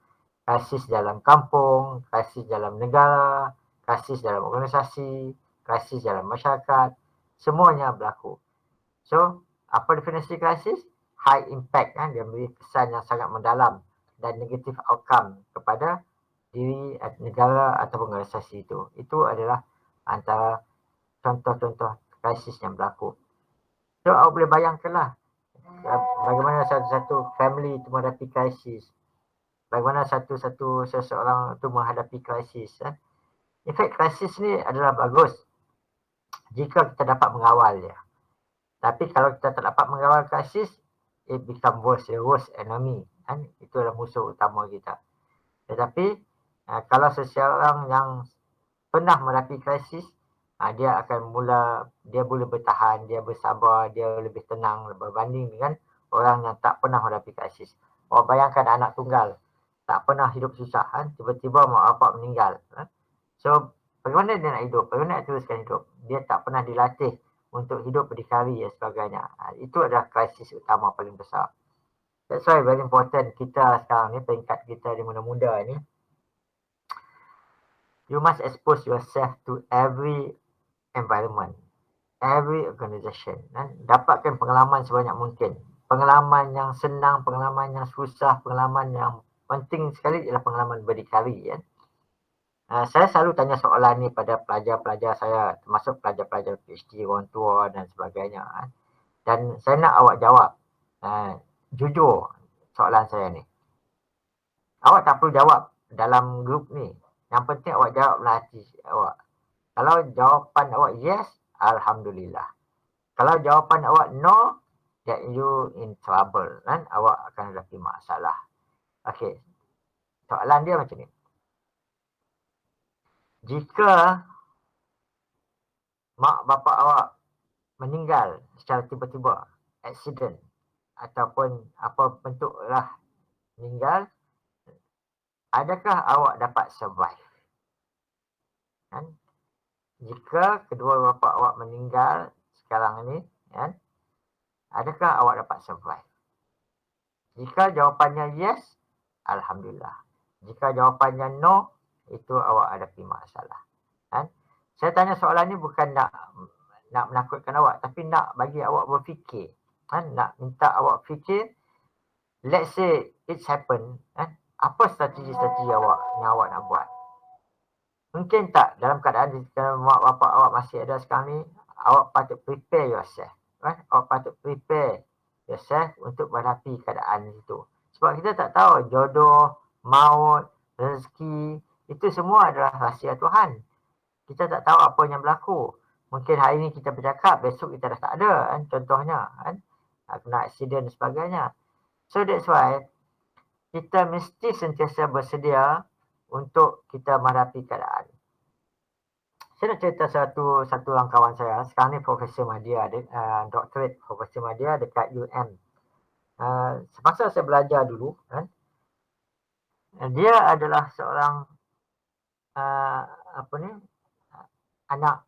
krisis dalam kampung, krisis dalam negara, krisis dalam organisasi, krisis dalam masyarakat, semuanya berlaku. So, apa definisi krisis? High impact, dia memberi kesan yang sangat mendalam dan negative outcome kepada diri, negara atau organisasi itu. Itu adalah antara contoh-contoh krisis yang berlaku. So, awak boleh bayangkanlah bagaimana satu-satu family itu menghadapi krisis. Bagaimana seseorang itu menghadapi krisis. In fact, krisis ni adalah bagus jika kita dapat mengawal dia. Tapi kalau kita tak dapat mengawal krisis, it become worse, the worst enemy. Itu adalah musuh utama kita. Tetapi kalau seseorang yang pernah menghadapi krisis, dia akan dia boleh bertahan, dia bersabar, dia lebih tenang berbanding dengan orang yang tak pernah menghadapi krisis. Awak bayangkan anak tunggal, tak pernah hidup susah, tiba-tiba mak bapak meninggal. So, bagaimana dia nak hidup? Bagaimana nak teruskan hidup? Dia tak pernah dilatih untuk hidup berdikari dan sebagainya. Itu adalah krisis utama paling besar. That's why very important kita sekarang ni, peringkat kita di muda-muda ni, you must expose yourself to every environment, every organisation. Dapatkan pengalaman sebanyak mungkin. Pengalaman yang senang, pengalaman yang susah, pengalaman yang penting sekali ialah pengalaman berdikari. Saya selalu tanya soalan ni pada pelajar-pelajar saya, termasuk pelajar-pelajar PhD, orang tua dan sebagainya. Dan saya nak awak jawab jujur soalan saya ni. Awak tak perlu jawab dalam grup ni. Yang penting awak jawab dalam hati awak. Kalau jawapan awak yes, alhamdulillah. Kalau jawapan awak no, that you in trouble. Awak akan hadapi masalah. Okey. Soalan dia macam ni. Jika mak bapak awak meninggal secara tiba-tiba, accident ataupun apa bentuklah meninggal, adakah awak dapat survive? Jika kedua bapa awak meninggal sekarang ini, adakah awak dapat survive? Jika jawapannya yes, alhamdulillah. Jika jawapannya no, itu awak hadapi masalah. Saya tanya soalan ni bukan nak menakutkan awak, tapi nak bagi awak berfikir. Nak minta awak fikir, let's say it's happen, apa strategi-strategi awak yang awak nak buat? Mungkin tak dalam keadaan mak bapak awak masih ada sekarang ni, awak patut prepare yourself. Awak patut prepare yourself untuk menghadapi keadaan itu. Sebab kita tak tahu jodoh, maut, rezeki, itu semua adalah rahsia Tuhan. Kita tak tahu apa yang berlaku. Mungkin hari ni kita bercakap, besok kita dah tak ada. Contohnya, kena aksiden dan sebagainya. So that's why kita mesti sentiasa bersedia untuk kita menghadapi keadaan. Saya nak cerita satu orang kawan saya. Sekarang ni Profesor Madya, Doctorate Profesor Madya dekat UM. Semasa saya belajar dulu, dia adalah seorang anak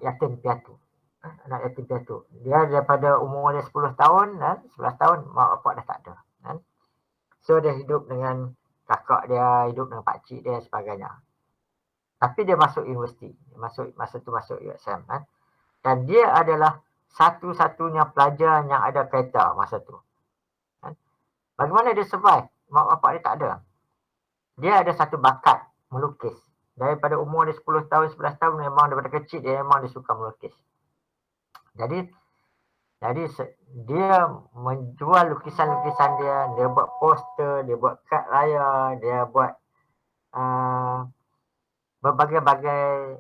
yatim piatu. Anak yatim piatu. Dia daripada umur dia 10 tahun, 11 tahun, mak bapak dah tak ada. So dia hidup dengan kakak dia, hidup dengan pakcik dia dan sebagainya. Tapi dia masuk universiti, masa tu masuk USM. Dan dia adalah satu-satunya pelajar yang ada kereta masa tu. Bagaimana dia survive? Mak bapak dia tak ada. Dia ada satu bakat melukis. Daripada umur dia 10 tahun, 11 tahun, memang daripada kecil dia memang dia suka melukis. Jadi dia menjual lukisan-lukisan dia buat poster, dia buat kad raya, dia buat berbagai-bagai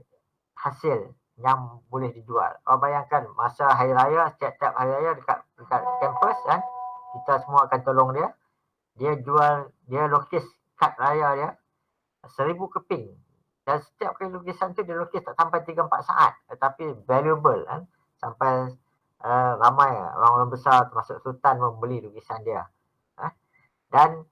hasil yang boleh dijual. Bayangkan masa hari raya, setiap hari raya dekat kampus kita semua akan tolong dia. Dia lukis kad raya dia 1000 keping. Dan setiap kali lukisan tu dia lukis tak sampai 3-4 saat. Tetapi valuable sampai ramai orang-orang besar termasuk Sultan membeli lukisan dia. Dan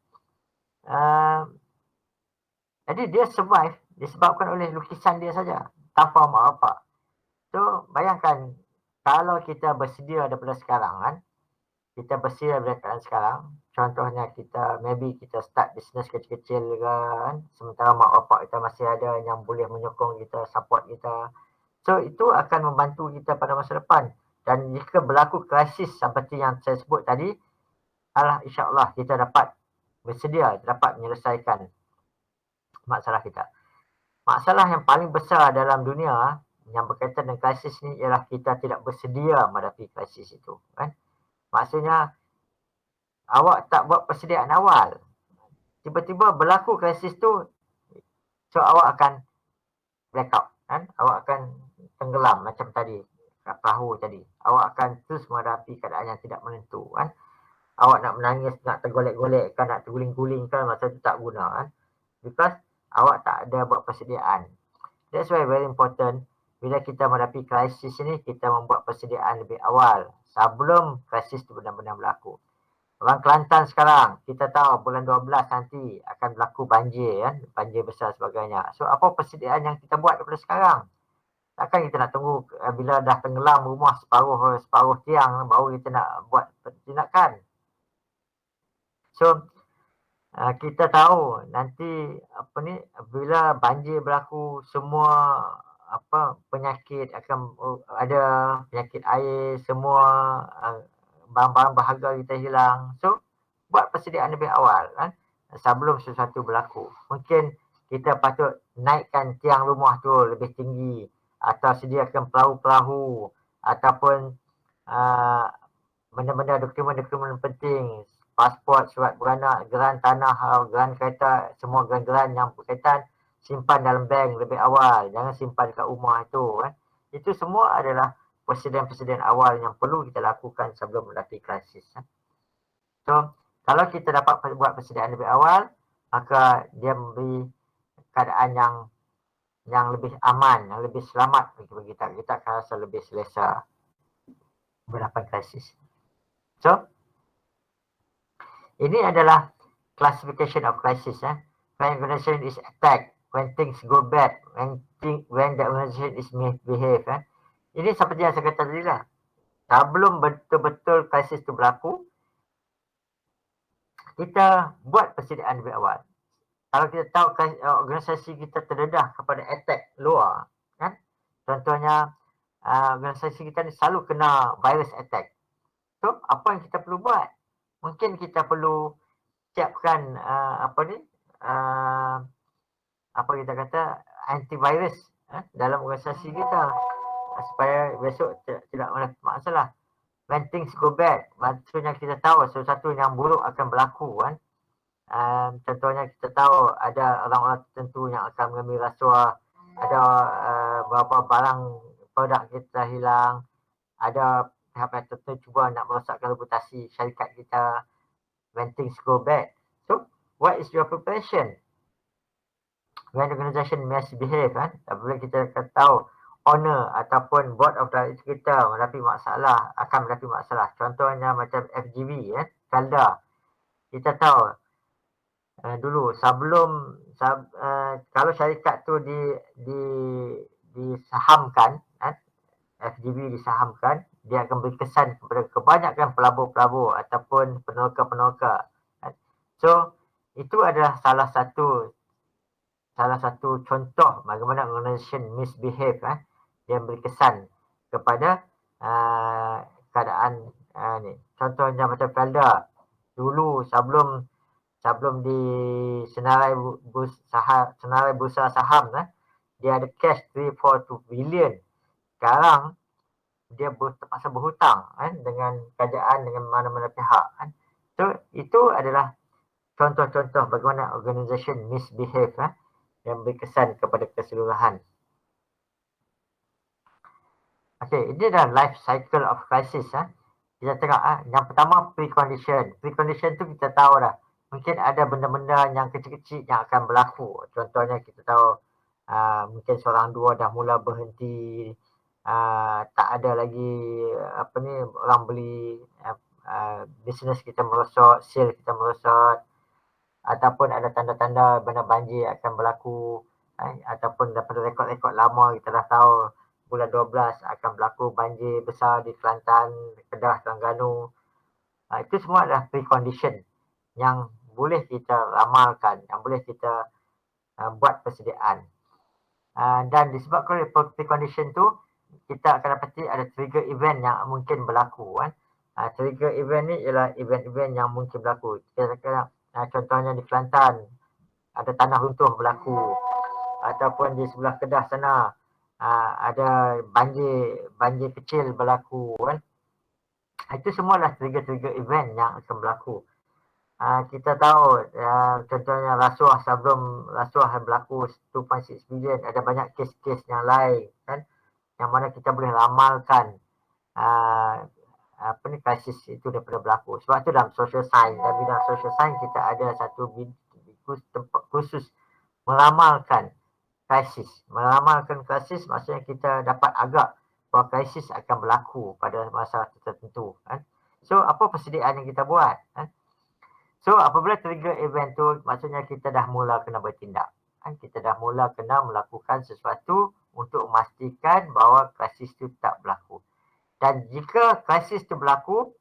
jadi dia survive disebabkan oleh lukisan dia saja, tanpa mak bapak. So bayangkan kalau kita bersedia daripada sekarang, kita bersedia daripada sekarang, contohnya maybe kita start business kecil-kecil kan, sementara mak bapak kita masih ada yang boleh menyokong kita, support kita. So itu akan membantu kita pada masa depan. Dan jika berlaku krisis seperti yang saya sebut tadi, insya-Allah kita dapat bersedia, dapat menyelesaikan masalah kita. Masalah yang paling besar dalam dunia yang berkaitan dengan krisis ni ialah kita tidak bersedia menghadapi krisis itu. Maksudnya awak tak buat persediaan awal. Tiba-tiba berlaku krisis tu, so awak akan blackout. Awak akan tenggelam macam tadi, perahu tadi. Awak akan terus menghadapi keadaan yang tidak menentu. Awak nak menangis, nak tergolek-golekkan, nak terguling-gulingkan, masa tu tak guna. Because awak tak ada buat persediaan. That's why very important bila kita menghadapi krisis ini, kita membuat persediaan lebih awal sebelum krisis itu benar-benar berlaku. Orang Kelantan sekarang, kita tahu bulan 12 nanti akan berlaku banjir, kan? Banjir besar sebagainya. So, apa persediaan yang kita buat daripada sekarang? Takkan kita nak tunggu bila dah tenggelam rumah separuh tiang baru kita nak buat tindakan. So, kita tahu nanti bila banjir berlaku, semua penyakit akan ada, penyakit air, semua barang-barang berharga kita hilang. So, buat persediaan lebih awal kan, sebelum sesuatu berlaku. Mungkin kita patut naikkan tiang rumah tu lebih tinggi, atau sediakan perahu-perahu, ataupun benda-benda dokumen-dokumen penting, pasport, surat beranak, geran tanah, geran kereta, semua geran-geran yang berkaitan, simpan dalam bank lebih awal. Jangan simpan kat rumah itu kan. Itu semua adalah persediaan-persediaan awal yang perlu kita lakukan sebelum menghadapi krisis. So, kalau kita dapat buat persediaan lebih awal, maka dia memberi keadaan yang lebih aman, yang lebih selamat bagi kita. Kita akan rasa lebih selesa menghadapi krisis. So, ini adalah classification of crisis. When organization is attacked, when things go bad, when the organization is misbehave. Ini seperti yang saya kata tadi lah. Sebelum betul-betul krisis itu berlaku, kita buat persediaan lebih awal. Kalau kita tahu organisasi kita terdedah kepada attack luar, kan? Contohnya organisasi kita ni selalu kena virus attack. So, apa yang kita perlu buat? Mungkin kita perlu siapkan kita kata antivirus dalam organisasi kita supaya besok tidak ada masalah. When things go bad, maksudnya kita tahu sesuatu yang buruk akan berlaku kan. Contohnya kita tahu ada orang-orang tertentu yang akan mengambil rasuah, ada beberapa barang produk kita hilang, ada pihak-pihak tertentu cuba nak merosakkan reputasi syarikat kita when things go bad. So, what is your preparation? When organization misbehave, apabila kita tahu owner ataupun board of directors kita akan menghadapi masalah. Contohnya macam FGV, Felda. Kita tahu dulu sebelum kalau syarikat tu disahamkan, FGV disahamkan, dia akan beri kesan kepada kebanyakan pelabur-pelabur ataupun peneroka-peneroka. So, itu adalah salah satu contoh bagaimana organisation misbehave. Dia beri kesan kepada keadaan ni. Contohnya macam Felda. Dulu sebelum di senarai bursa saham, dia ada cash 342 billion. Sekarang dia terpaksa berhutang dengan kerajaan, dengan mana-mana pihak. So, itu adalah contoh-contoh bagaimana organisation misbehave yang berkesan kepada keseluruhan. Okey, ini adalah life cycle of crisis. Kita tengok yang pertama precondition. Precondition tu kita tahu dah. Mungkin ada benda-benda yang kecil-kecil yang akan berlaku. Contohnya kita tahu mungkin seorang dua dah mula berhenti, tak ada lagi orang beli, bisnes kita merosot, sale kita merosot, ataupun ada tanda-tanda benda banjir akan berlaku, ataupun daripada rekod-rekod lama kita dah tahu bulan 12 akan berlaku banjir besar di Kelantan, Kedah, Terengganu. Itu semua adalah precondition yang boleh kita ramalkan, yang boleh kita buat persediaan. Dan disebabkan oleh precondition tu, kita akan dapati ada trigger event yang mungkin berlaku. Trigger event ni ialah event-event yang mungkin berlaku. Kita kena, contohnya di Kelantan, ada tanah runtuh berlaku. Ataupun di sebelah Kedah sana, ada banjir kecil berlaku. Itu semua adalah trigger-trigger event yang akan berlaku. Kita tahu contohnya rasuah, sebelum rasuah berlaku 2.6 billion, ada banyak kes-kes yang lain kan, yang mana kita boleh ramalkan krisis itu daripada berlaku. Sebab tu dalam social science, dalam bidang social science kita ada satu tempat khusus meramalkan krisis. Meramalkan krisis maksudnya kita dapat agak bahawa krisis akan berlaku pada masa tertentu. Kan? So, apa persediaan yang kita buat? Kan? So, apabila trigger event tu, maksudnya kita dah mula kena bertindak. Kan? Kita dah mula kena melakukan sesuatu untuk memastikan bahawa krisis tu tak berlaku. Dan jika krisis tu berlaku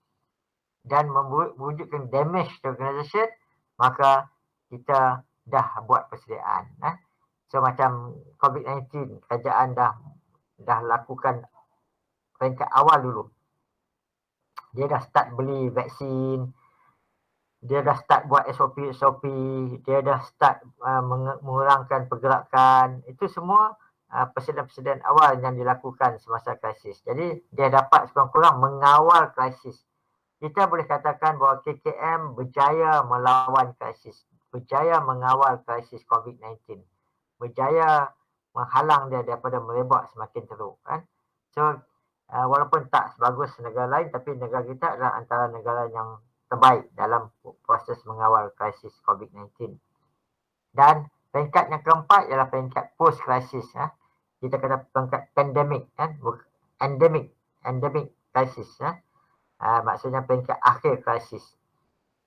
dan mewujudkan damage to organisation, maka kita dah buat persediaan. So macam COVID-19, kerajaan dah lakukan peringkat awal dulu. Dia dah start beli vaksin, dia dah start buat SOP, dia dah start mengurangkan pergerakan. Itu semua persediaan-persediaan awal yang dilakukan semasa krisis. Jadi dia dapat sekurang-kurang mengawal krisis. Kita boleh katakan bahawa KKM berjaya melawan krisis, berjaya mengawal krisis COVID-19, berjaya menghalang dia daripada merebak semakin teruk. Kan? So, walaupun tak sebagus negara lain, tapi negara kita adalah antara negara yang terbaik dalam proses mengawal krisis COVID-19. Dan peringkat yang keempat ialah peringkat post-krisis. Kita kata peringkat pandemik, endemic krisis. Maksudnya peringkat akhir krisis.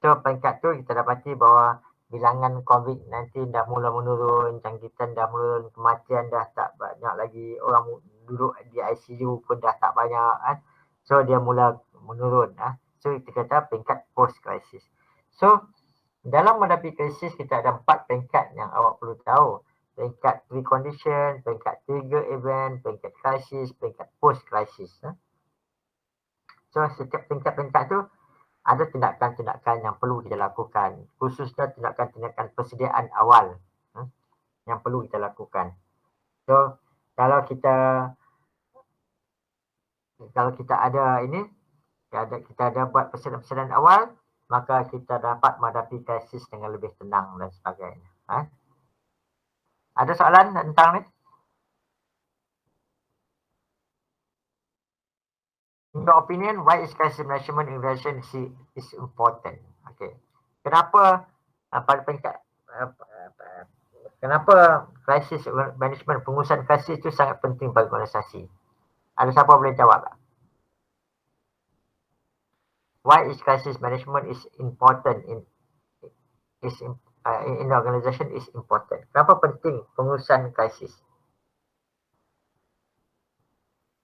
So peringkat tu kita dapati bahawa bilangan COVID-19 dah mula menurun, jangkitan dah menurun, kematian dah tak banyak lagi, orang duduk di ICU pun dah tak banyak. So dia mula menurun. So kita kata peringkat post krisis. So dalam menghadapi krisis kita ada 4 peringkat yang awak perlu tahu. Peringkat precondition, peringkat trigger event, peringkat krisis, peringkat post krisis. So setiap peringkat-peringkat tu ada tindakan-tindakan yang perlu kita lakukan, khususnya tindakan-tindakan persediaan awal yang perlu kita lakukan. So kalau kita ada ini, kita ada buat persediaan awal, maka kita dapat menghadapi krisis dengan lebih tenang dan sebagainya. Ada soalan tentang ni? In your opinion, why is crisis management innovation is important? Okay. Kenapa pada peringkat kenapa crisis management, pengurusan krisis itu sangat penting bagi organisasi? Ada siapa boleh jawab tak? Why is crisis management is important in organisation is important? Kenapa penting pengurusan krisis?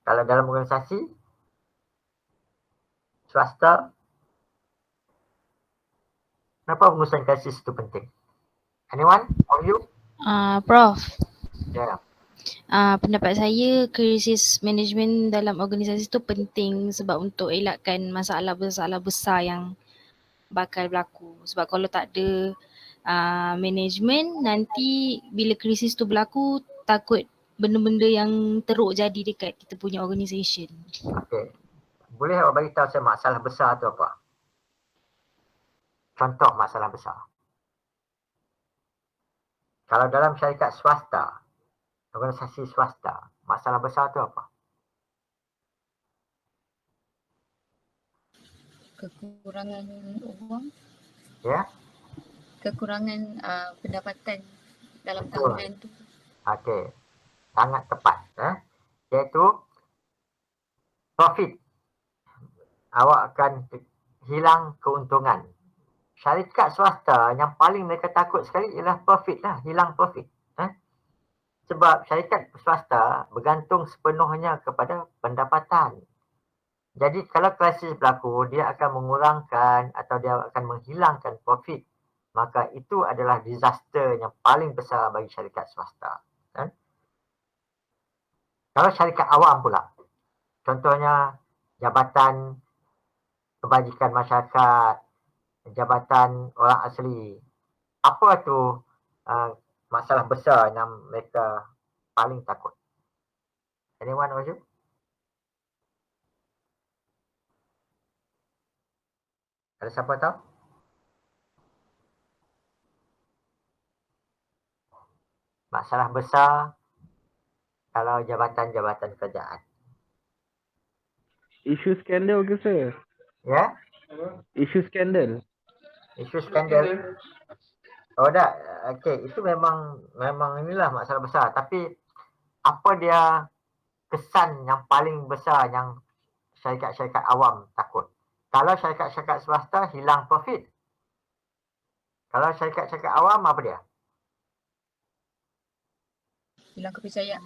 Kalau dalam organisasi swasta, kenapa pengurusan krisis itu penting? Anyone? Or you? Prof, Yeah. pendapat saya krisis management dalam organisasi tu penting sebab untuk elakkan masalah-masalah besar yang bakal berlaku. Sebab kalau tak ada management, nanti bila krisis tu berlaku, takut benda-benda yang teruk jadi dekat kita punya organisation. Okay. Boleh awak bagi tahu saya masalah besar tu apa? Contoh masalah besar. Kalau dalam syarikat swasta, organisasi swasta, masalah besar tu apa? Kekurangan uang, Ya? kekurangan pendapatan dalam Betul. tahunan tu. Okey. Sangat tepat. Iaitu profit. Awak akan hilang keuntungan. Syarikat swasta yang paling mereka takut sekali ialah profit lah. Hilang profit. Sebab syarikat swasta bergantung sepenuhnya kepada pendapatan. Jadi kalau krisis berlaku, dia akan mengurangkan atau dia akan menghilangkan profit. Maka itu adalah disaster yang paling besar bagi syarikat swasta. Kalau syarikat awam pula, contohnya Jabatan Kebajikan Masyarakat, Jabatan Orang Asli, apa tu masalah besar yang mereka paling takut? Anyone of you? Ada siapa tahu? Masalah besar kalau jabatan-jabatan kerajaan. Isu skandal ke sir? Ya? Isu skandal. Isu skandal. Oh dah, okey, itu memang inilah masalah besar, tapi apa dia kesan yang paling besar yang syarikat-syarikat awam takut? Kalau syarikat-syarikat swasta hilang profit. Kalau syarikat-syarikat awam apa dia? Hilang kepercayaan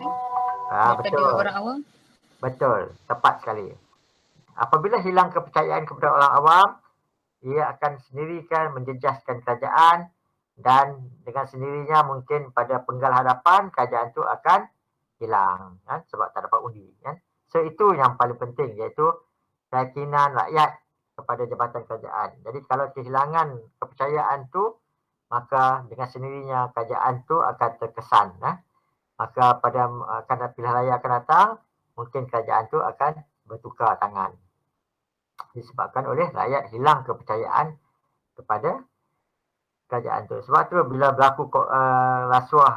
daripada Betul. orang awam. Betul, tepat sekali. Apabila hilang kepercayaan kepada orang awam, ia akan sendirikan menjejaskan kerajaan dan dengan sendirinya mungkin pada penggal hadapan kerajaan itu akan hilang kan, sebab tak dapat undi kan. So itu yang paling penting, iaitu keyakinan rakyat kepada jabatan kerajaan. Jadi kalau kehilangan kepercayaan tu, maka dengan sendirinya kerajaan tu akan terkesan. Maka pada pilihan raya akan datang, mungkin kerajaan tu akan bertukar tangan. Disebabkan oleh rakyat hilang kepercayaan kepada kerajaan tu. Sebab tu bila berlaku rasuah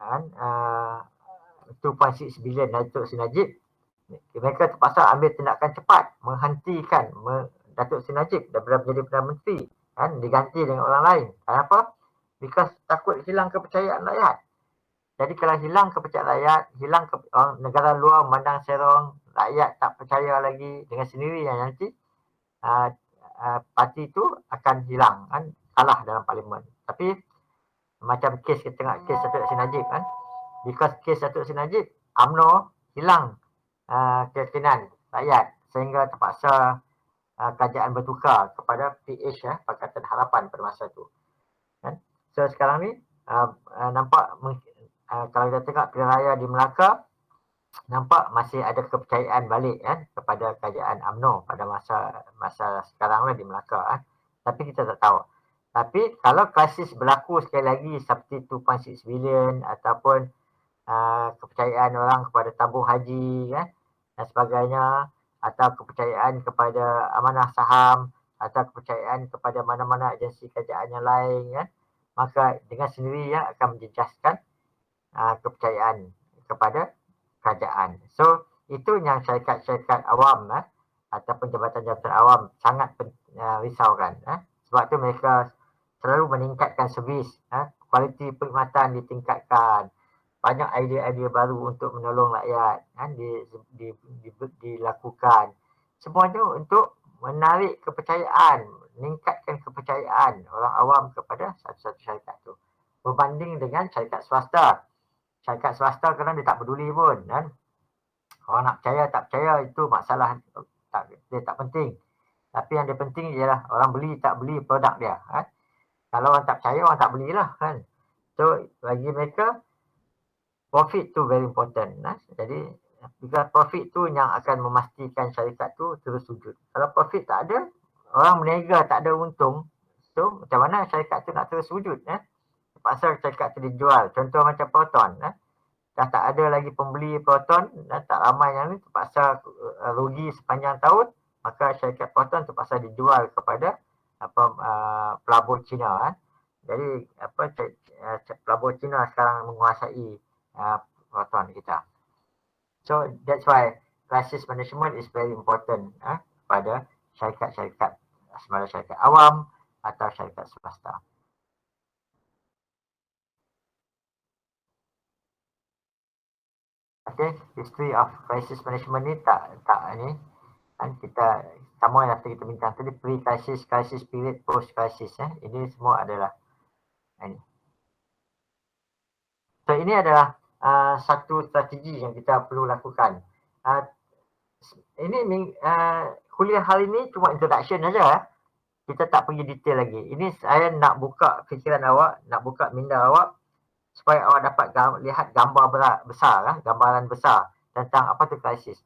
2.6 bilion Datuk Seri Najib, mereka terpaksa ambil tindakan cepat menghentikan Datuk Seri Najib daripada menjadi Perdana Menteri kan, diganti dengan orang lain. Kenapa? Because takut hilang kepercayaan rakyat. Jadi kalau hilang kepercayaan rakyat, hilang negara luar memandang serong, rakyat tak percaya lagi, dengan sendiri yang nanti parti itu akan hilang kan, kalah dalam parlimen. Tapi macam kes kita tengok kes Datuk Seri Najib kan, because kes Datuk Seri Najib, UMNO hilang keyakinan rakyat sehingga terpaksa kerajaan bertukar kepada PH Pakatan Harapan pada masa itu kan. So sekarang ni nampak kalau kita tengok pilihan raya di Melaka, nampak masih ada kepercayaan balik kan kepada kerajaan UMNO pada masa sekarang lah di Melaka kan. Tapi kita tak tahu. Tapi kalau krisis berlaku sekali lagi seperti 2.6 bilion ataupun kepercayaan orang kepada tabung haji kan, dan sebagainya, atau kepercayaan kepada amanah saham, atau kepercayaan kepada mana-mana agensi kerajaan yang lain kan, maka dengan sendirinya akan menjejaskan kepercayaan kepada kerajaan. So itu yang syarikat-syarikat awam ataupun jabatan-jabatan awam sangat risaukan. Sebab tu mereka selalu meningkatkan servis, kualiti perkhidmatan ditingkatkan, banyak idea-idea baru untuk menolong rakyat kan, dilakukan. Semuanya untuk menarik kepercayaan, meningkatkan kepercayaan orang awam kepada satu-satu syarikat tu. Berbanding dengan syarikat swasta. Syarikat swasta kadang dia tak peduli pun kan. Orang nak percaya tak percaya itu masalah dia tak penting. Tapi yang dia penting ialah orang beli tak beli produk dia kan. Kalau orang tak percaya, orang tak belilah kan. So bagi mereka profit tu very important. Jadi because profit tu yang akan memastikan syarikat tu terus wujud. Kalau profit tak ada, orang berniaga tak ada untung, so macam mana syarikat tu nak terus wujud? Terpaksa syarikat tu dijual. Contoh macam Proton. Dah tak ada lagi pembeli Proton, tak ramai yang ni, terpaksa rugi sepanjang tahun, maka syarikat Proton terpaksa dijual kepada pelabur Cina. Jadi pelabur Cina sekarang menguasai Proton kita. So that's why crisis management is very important pada syarikat-syarikat, sama ada syarikat awam atau syarikat swasta. Okay, history of crisis management ni tak ni kan, kita sama yang kita bincang tadi, pre-crisis, crisis period, post-crisis. Ini semua adalah ini. So ini adalah satu strategi yang kita perlu lakukan. Ini kuliah hari ini cuma introduction saja. Kita tak pergi detail lagi. Ini saya nak buka fikiran awak, nak buka minda awak supaya awak dapat lihat gambar besar, gambaran besar tentang apa tu krisis.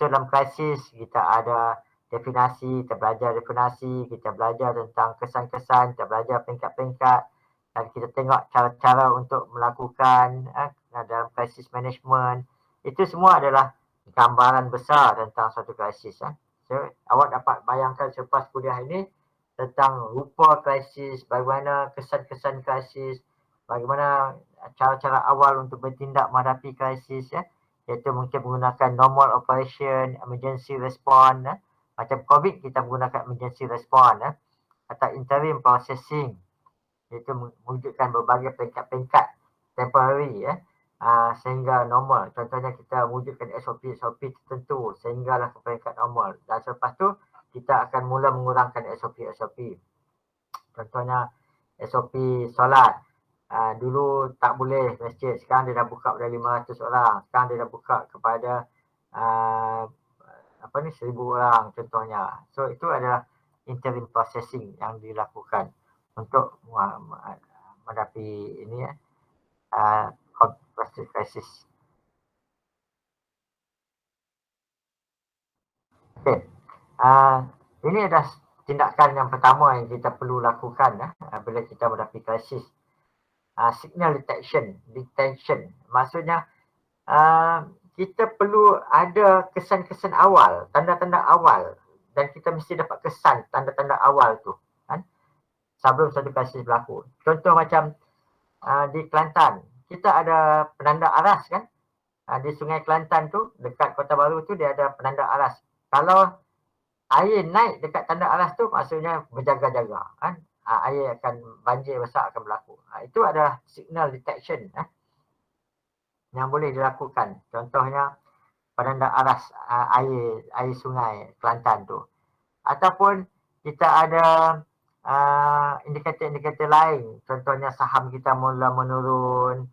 So dalam krisis kita ada definisi, kita belajar definisi, kita belajar tentang kesan-kesan, kita belajar peringkat-peringkat, dan kita tengok cara-cara untuk melakukan dalam krisis management. Itu semua adalah gambaran besar tentang suatu krisis. So awak dapat bayangkan selepas kuliah ini tentang rupa krisis, bagaimana kesan-kesan krisis, bagaimana cara-cara awal untuk bertindak menghadapi krisis, iaitu mungkin menggunakan normal operation, emergency response, macam COVID kita menggunakan emergency response, atau interim processing, iaitu mewujudkan berbagai peringkat-peringkat temporary sehingga normal. Contohnya kita wujudkan SOP tertentu sehinggalah ke peringkat normal, dan selepas tu kita akan mula mengurangkan SOP. Contohnya SOP solat. Dulu tak boleh masjid, sekarang dia dah buka pada 500 orang, sekarang dia dah buka kepada 1,000 orang contohnya. So itu adalah interim processing yang dilakukan untuk menghadapi ini krisis. Okey. Ini adalah tindakan yang pertama yang kita perlu lakukan bila kita menghadapi krisis. Signal detection. Maksudnya kita perlu ada kesan-kesan awal, tanda-tanda awal, dan kita mesti dapat kesan tanda-tanda awal tu kan, sebelum satu krisis berlaku. Contoh macam di Kelantan, kita ada penanda aras kan, di Sungai Kelantan tu dekat Kota Baru tu dia ada penanda aras. Kalau air naik dekat tanda aras tu maksudnya berjaga-jaga kan, air akan banjir besar akan berlaku. Itu adalah signal detection yang boleh dilakukan. Contohnya penanda aras air sungai Kelantan tu. Ataupun kita ada indikator-indikator lain. Contohnya saham kita mula menurun,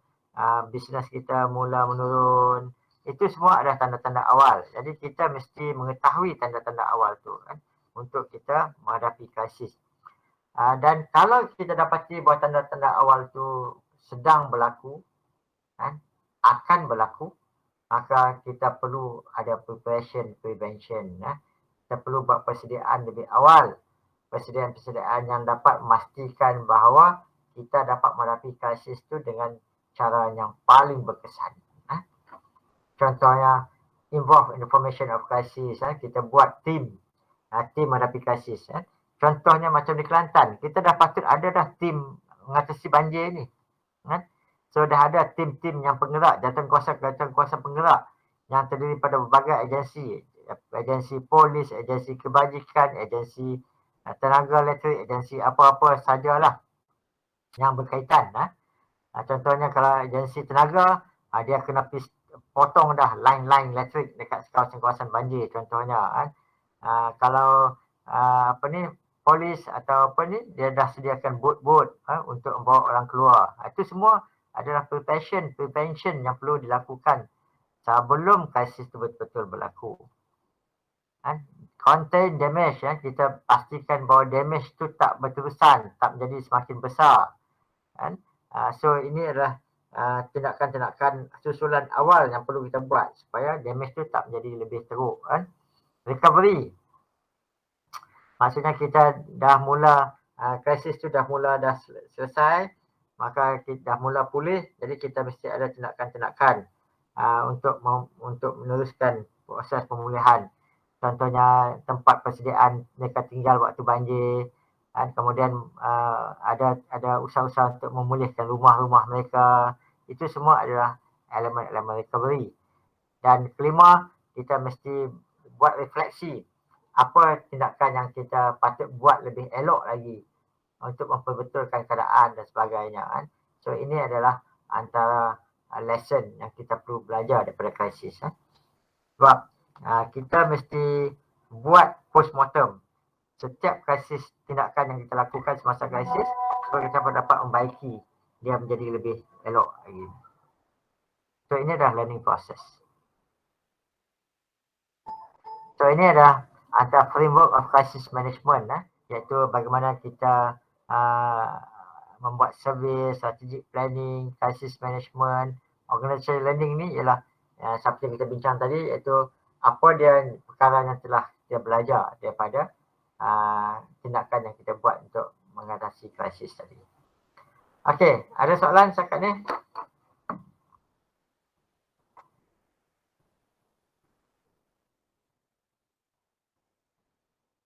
bisnes kita mula menurun. Itu semua adalah tanda-tanda awal. Jadi kita mesti mengetahui tanda-tanda awal tu kan, untuk kita menghadapi krisis. Dan kalau kita dapati bahawa tanda-tanda awal tu sedang berlaku kan, akan berlaku, maka kita perlu ada prevention. Kita perlu buat persediaan lebih awal. Persediaan yang dapat memastikan bahawa kita dapat menghadapi krisis itu dengan cara yang paling berkesan. Contohnya, involve in the formation of crisis. Kita buat tim menghadapi krisis. Contohnya macam di Kelantan, kita dah patut ada dah tim mengatasi banjir ni. So dah ada tim-tim yang penggerak, jawatan-kuasa penggerak yang terdiri pada berbagai agensi polis, agensi kebajikan, agensi tenaga elektrik, agensi apa-apa sajalah yang berkaitan. Contohnya kalau agensi tenaga, dia kena potong dah line-line elektrik dekat kawasan-kawasan banjir contohnya. Kalau polis atau dia dah sediakan bot untuk membawa orang keluar. Itu semua adalah prevention yang perlu dilakukan sebelum krisis itu betul-betul berlaku. Contain damage, kita pastikan bahawa damage itu tak berterusan, tak menjadi semakin besar. So ini adalah tindakan-tindakan susulan awal yang perlu kita buat supaya damage itu tak menjadi lebih teruk. Recovery, maksudnya kita dah mula krisis itu dah selesai, maka kita dah mula pulih, jadi kita mesti ada tindakan-tindakan untuk meneruskan proses pemulihan. Contohnya tempat persediaan mereka tinggal waktu banjir, kemudian ada usaha-usaha untuk memulihkan rumah-rumah mereka. Itu semua adalah elemen-elemen recovery. Dan kelima, kita mesti buat refleksi apa tindakan yang kita patut buat lebih elok lagi untuk memperbetulkan keadaan dan sebagainya. So ini adalah antara lesson yang kita perlu belajar daripada krisis. Sebab kita mesti buat postmortem setiap krisis, tindakan yang kita lakukan semasa krisis supaya kita dapat membaiki dia menjadi lebih elok lagi. So ini adalah learning process. So ini adalah antara framework of crisis management, iaitu bagaimana kita membuat survey, strategic planning, crisis management. Organizational learning ni ialah seperti yang kita bincang tadi, iaitu apa dia perkara yang telah kita belajar daripada tindakan yang kita buat untuk mengatasi krisis tadi. Okey, ada soalan setakat ni?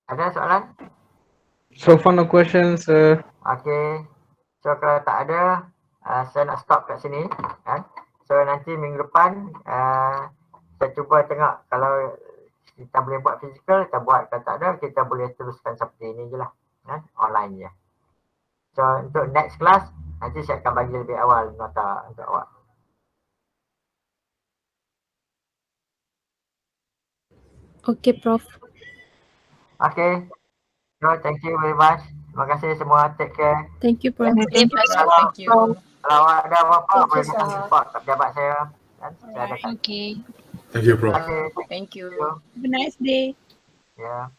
Ada soalan? So far no questions. Okay. So kalau tak ada, saya nak stop kat sini. So nanti minggu depan, saya cuba tengok kalau kita boleh buat fizikal, kita buat. Kalau tak ada, kita boleh teruskan seperti ini je lah. Online je. So untuk next class nanti saya akan bagi lebih awal nota untuk awak. Okay, Prof. Okay. So thank you very much. Terima kasih semua. Take care. Thank you, Prof. Thank you, Prof. Thank you. Kalau awak ada apa-apa Thank you, boleh datang sir. report kat pejabat saya. Dan saya ada kat. Okay. Thank you, Prof. Okay. Thank you. Thank you. Have a nice day. Yeah.